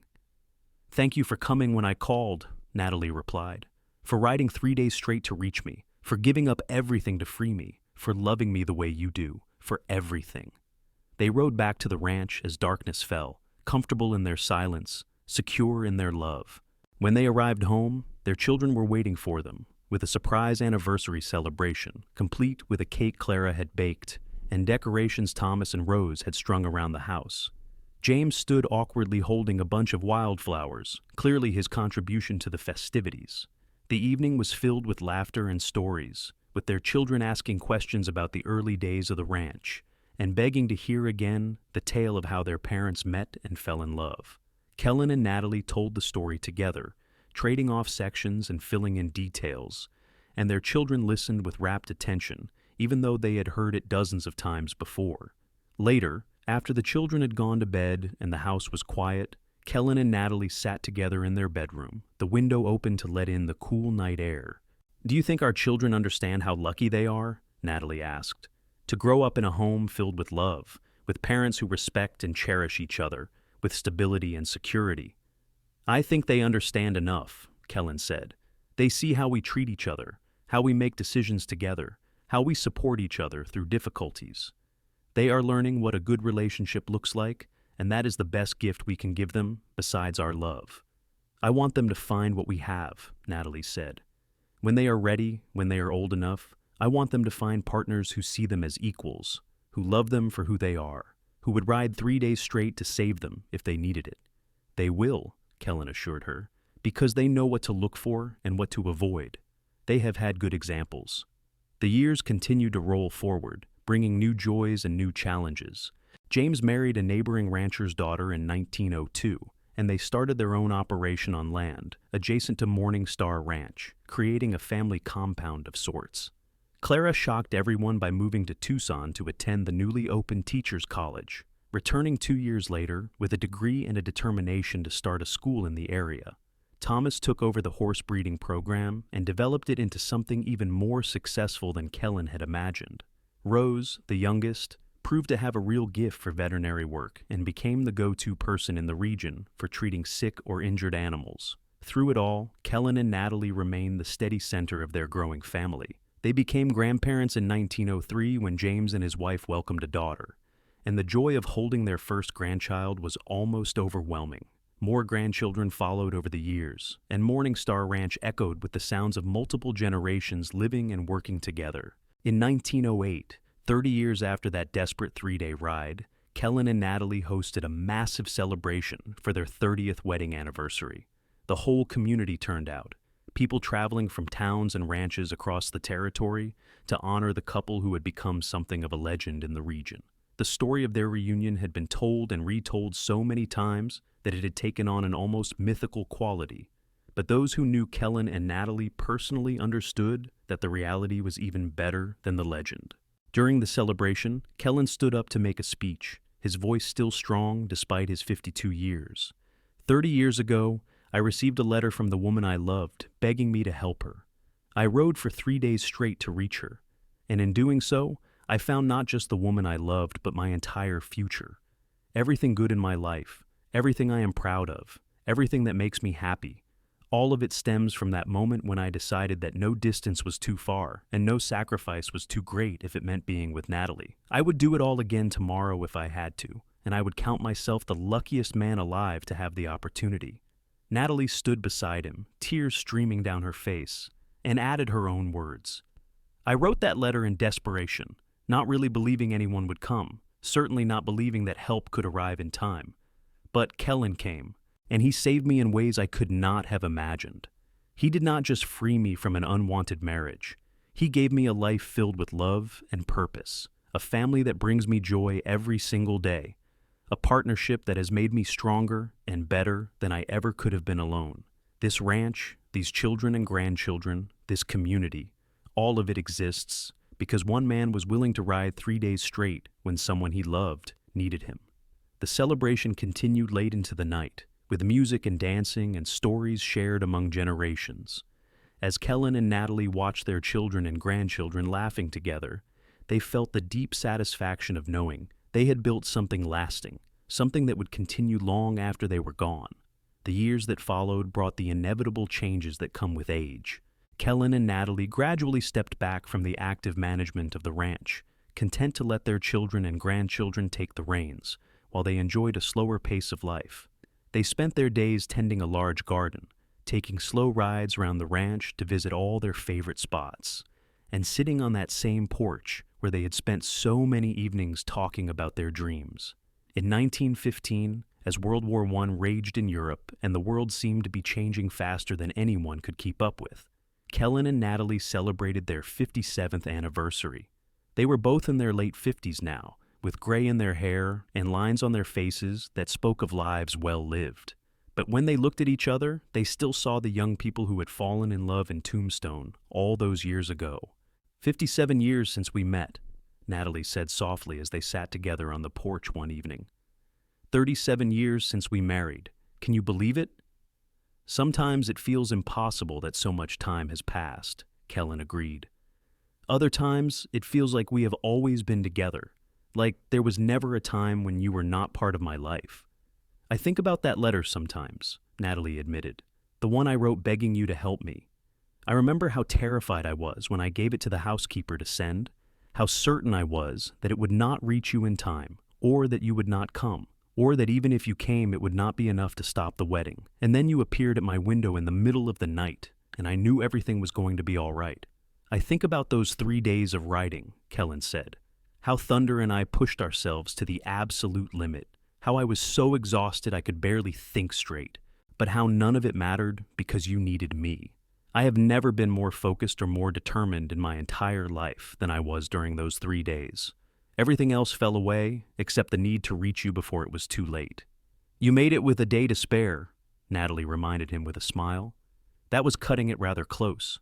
"Thank you for coming when I called," Natalie replied. "For riding 3 days straight to reach me. For giving up everything to free me. For loving me the way you do. For everything." They rode back to the ranch as darkness fell, comfortable in their silence, secure in their love. When they arrived home, their children were waiting for them, with a surprise anniversary celebration, complete with a cake Clara had baked, and decorations Thomas and Rose had strung around the house. James stood awkwardly holding a bunch of wildflowers, clearly his contribution to the festivities. The evening was filled with laughter and stories, with their children asking questions about the early days of the ranch, and begging to hear again the tale of how their parents met and fell in love. Kellan and Natalie told the story together, trading off sections and filling in details, and their children listened with rapt attention, even though they had heard it dozens of times before. Later, after the children had gone to bed and the house was quiet, Kellan and Natalie sat together in their bedroom, the window open to let in the cool night air. "Do you think our children understand how lucky they are?" Natalie asked. "To grow up in a home filled with love, with parents who respect and cherish each other, with stability and security." "I think they understand enough," Kellan said. "They see how we treat each other, how we make decisions together, how we support each other through difficulties. They are learning what a good relationship looks like, and that is the best gift we can give them besides our love." "I want them to find what we have," Natalie said. "When they are ready, when they are old enough, I want them to find partners who see them as equals, who love them for who they are, who would ride 3 days straight to save them if they needed it." "They will," Kellan assured her, "because they know what to look for and what to avoid. They have had good examples." The years continued to roll forward, bringing new joys and new challenges. James married a neighboring rancher's daughter in 1902, and they started their own operation on land, adjacent to Morning Star Ranch, creating a family compound of sorts. Clara shocked everyone by moving to Tucson to attend the newly opened Teachers College, returning 2 years later with a degree and a determination to start a school in the area. Thomas took over the horse breeding program and developed it into something even more successful than Kellan had imagined. Rose, the youngest, proved to have a real gift for veterinary work and became the go-to person in the region for treating sick or injured animals. Through it all, Kellan and Natalie remained the steady center of their growing family. They became grandparents in 1903 when James and his wife welcomed a daughter, and the joy of holding their first grandchild was almost overwhelming. More grandchildren followed over the years, and Morning Star Ranch echoed with the sounds of multiple generations living and working together. In 1908, 30 years after that desperate 3-day ride, Kellan and Natalie hosted a massive celebration for their 30th wedding anniversary. The whole community turned out, people traveling from towns and ranches across the territory to honor the couple who had become something of a legend in the region. The story of their reunion had been told and retold so many times that it had taken on an almost mythical quality. But those who knew Kellan and Natalie personally understood that the reality was even better than the legend. During the celebration, Kellan stood up to make a speech, his voice still strong despite his 52 years. 30 years ago, I received a letter from the woman I loved, begging me to help her. I rode for 3 days straight to reach her, and in doing so, I found not just the woman I loved, but my entire future. Everything good in my life, everything I am proud of, everything that makes me happy, all of it stems from that moment when I decided that no distance was too far and no sacrifice was too great if it meant being with Natalie. I would do it all again tomorrow if I had to, and I would count myself the luckiest man alive to have the opportunity. Natalie stood beside him, tears streaming down her face, and added her own words. I wrote that letter in desperation, not really believing anyone would come, certainly not believing that help could arrive in time. But Kellan came, and he saved me in ways I could not have imagined. He did not just free me from an unwanted marriage. He gave me a life filled with love and purpose, a family that brings me joy every single day, a partnership that has made me stronger and better than I ever could have been alone. This ranch, these children and grandchildren, this community, all of it exists because one man was willing to ride 3 days straight when someone he loved needed him. The celebration continued late into the night, with music and dancing and stories shared among generations. As Kellan and Natalie watched their children and grandchildren laughing together, they felt the deep satisfaction of knowing they had built something lasting, something that would continue long after they were gone. The years that followed brought the inevitable changes that come with age. Kellan and Natalie gradually stepped back from the active management of the ranch, content to let their children and grandchildren take the reins, while they enjoyed a slower pace of life. They spent their days tending a large garden, taking slow rides around the ranch to visit all their favorite spots, and sitting on that same porch where they had spent so many evenings talking about their dreams. In 1915, as World War I raged in Europe and the world seemed to be changing faster than anyone could keep up with, Kellan and Natalie celebrated their 57th anniversary. They were both in their late 50s now, with gray in their hair and lines on their faces that spoke of lives well lived. But when they looked at each other, they still saw the young people who had fallen in love in Tombstone all those years ago. 57 years since we met, Natalie said softly as they sat together on the porch one evening. 37 years since we married. Can you believe it? Sometimes it feels impossible that so much time has passed, Kellan agreed. Other times, it feels like we have always been together. Like there was never a time when you were not part of my life. I think about that letter sometimes, Natalie admitted, the one I wrote begging you to help me. I remember how terrified I was when I gave it to the housekeeper to send, how certain I was that it would not reach you in time, or that you would not come, or that even if you came it would not be enough to stop the wedding. And then you appeared at my window in the middle of the night, and I knew everything was going to be all right. I think about those 3 days of writing, Kellan said. How Thunder and I pushed ourselves to the absolute limit, how I was so exhausted I could barely think straight, but how none of it mattered because you needed me. I have never been more focused or more determined in my entire life than I was during those 3 days. Everything else fell away except the need to reach you before it was too late. You made it with a day to spare, Natalie reminded him with a smile. That was cutting it rather close.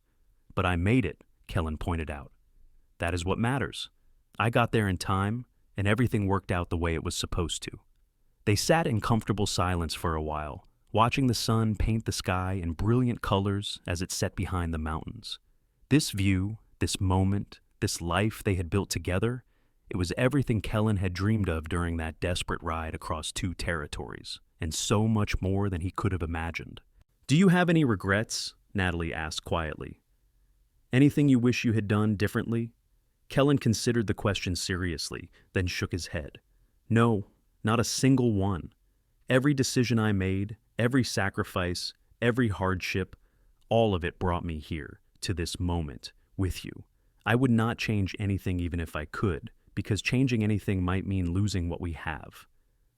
But I made it, Kellan pointed out. That is what matters. I got there in time, and everything worked out the way it was supposed to. They sat in comfortable silence for a while, watching the sun paint the sky in brilliant colors as it set behind the mountains. This view, this moment, this life they had built together, it was everything Kellan had dreamed of during that desperate ride across 2 territories, and so much more than he could have imagined. Do you have any regrets? Natalie asked quietly. Anything you wish you had done differently? Kellan considered the question seriously, then shook his head. No, not a single one. Every decision I made, every sacrifice, every hardship, all of it brought me here, to this moment, with you. I would not change anything even if I could, because changing anything might mean losing what we have.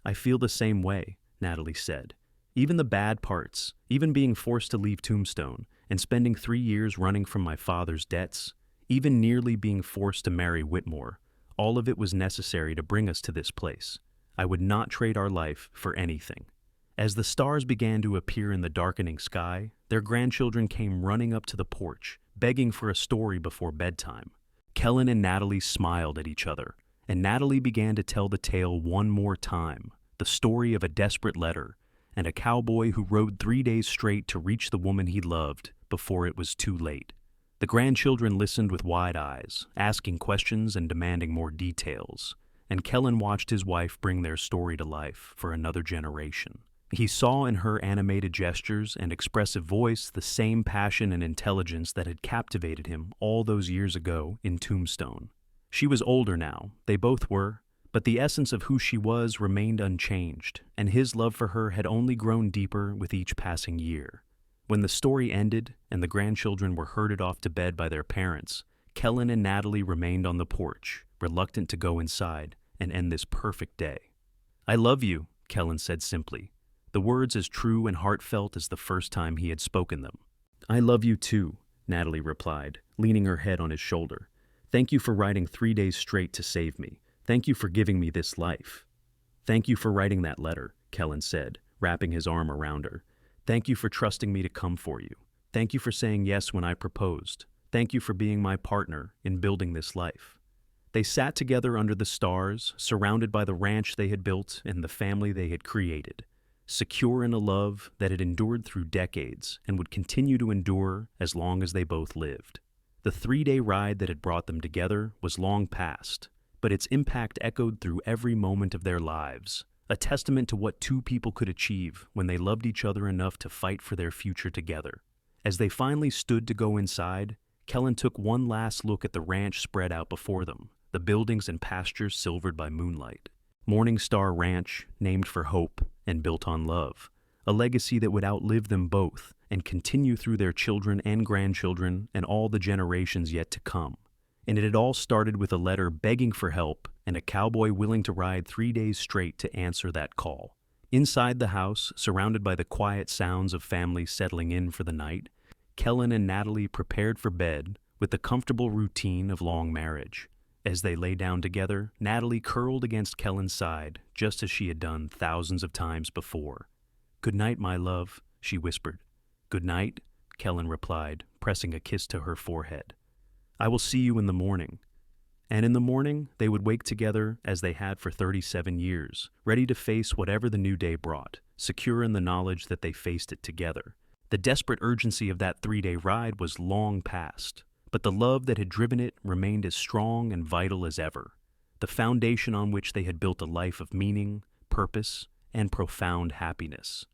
I feel the same way, Natalie said. Even the bad parts, even being forced to leave Tombstone and spending 3 years running from my father's debts, even nearly being forced to marry Whitmore, All of it was necessary to bring us to this place. I would not trade our life for anything." As the stars began to appear in the darkening sky, their grandchildren came running up to the porch, begging for a story before bedtime. Kellan and Natalie smiled at each other, and Natalie began to tell the tale one more time, the story of a desperate letter and a cowboy who rode 3 days straight to reach the woman he loved before it was too late. The grandchildren listened with wide eyes, asking questions and demanding more details, and Kellan watched his wife bring their story to life for another generation. He saw in her animated gestures and expressive voice the same passion and intelligence that had captivated him all those years ago in Tombstone. She was older now, they both were, but the essence of who she was remained unchanged, and his love for her had only grown deeper with each passing year. When the story ended and the grandchildren were herded off to bed by their parents, Kellan and Natalie remained on the porch, reluctant to go inside and end this perfect day. "I love you," Kellan said simply, the words as true and heartfelt as the first time he had spoken them. "I love you too," Natalie replied, leaning her head on his shoulder. "Thank you for riding 3 days straight to save me. Thank you for giving me this life." "Thank you for writing that letter," Kellan said, wrapping his arm around her. "Thank you for trusting me to come for you. Thank you for saying yes when I proposed. Thank you for being my partner in building this life." They sat together under the stars, surrounded by the ranch they had built and the family they had created, secure in a love that had endured through decades and would continue to endure as long as they both lived. The 3-day ride that had brought them together was long past, but its impact echoed through every moment of their lives, a testament to what two people could achieve when they loved each other enough to fight for their future together. As they finally stood to go inside, Kellan took one last look at the ranch spread out before them, the buildings and pastures silvered by moonlight. Morning Star Ranch, named for hope and built on love, a legacy that would outlive them both and continue through their children and grandchildren and all the generations yet to come. And it had all started with a letter begging for help and a cowboy willing to ride 3 days straight to answer that call. Inside the house, surrounded by the quiet sounds of family settling in for the night, Kellan and Natalie prepared for bed with the comfortable routine of long marriage. As they lay down together, Natalie curled against Kellan's side, just as she had done thousands of times before. "Good night, my love," she whispered. "Good night," Kellan replied, pressing a kiss to her forehead. "I will see you in the morning." And in the morning, they would wake together as they had for 37 years, ready to face whatever the new day brought, secure in the knowledge that they faced it together. The desperate urgency of that 3-day ride was long past, but the love that had driven it remained as strong and vital as ever, the foundation on which they had built a life of meaning, purpose, and profound happiness.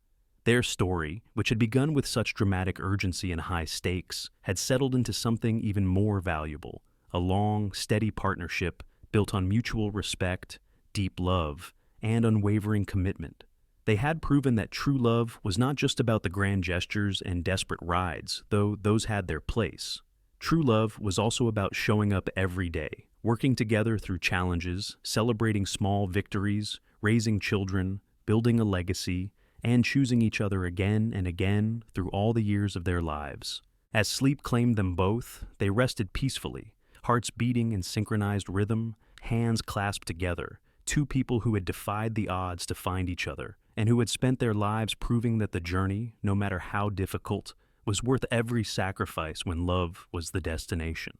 Their story, which had begun with such dramatic urgency and high stakes, had settled into something even more valuable, a long, steady partnership built on mutual respect, deep love, and unwavering commitment. They had proven that true love was not just about the grand gestures and desperate rides, though those had their place. True love was also about showing up every day, working together through challenges, celebrating small victories, raising children, building a legacy, and choosing each other again and again through all the years of their lives. As sleep claimed them both, they rested peacefully, hearts beating in synchronized rhythm, hands clasped together, two people who had defied the odds to find each other, and who had spent their lives proving that the journey, no matter how difficult, was worth every sacrifice when love was the destination.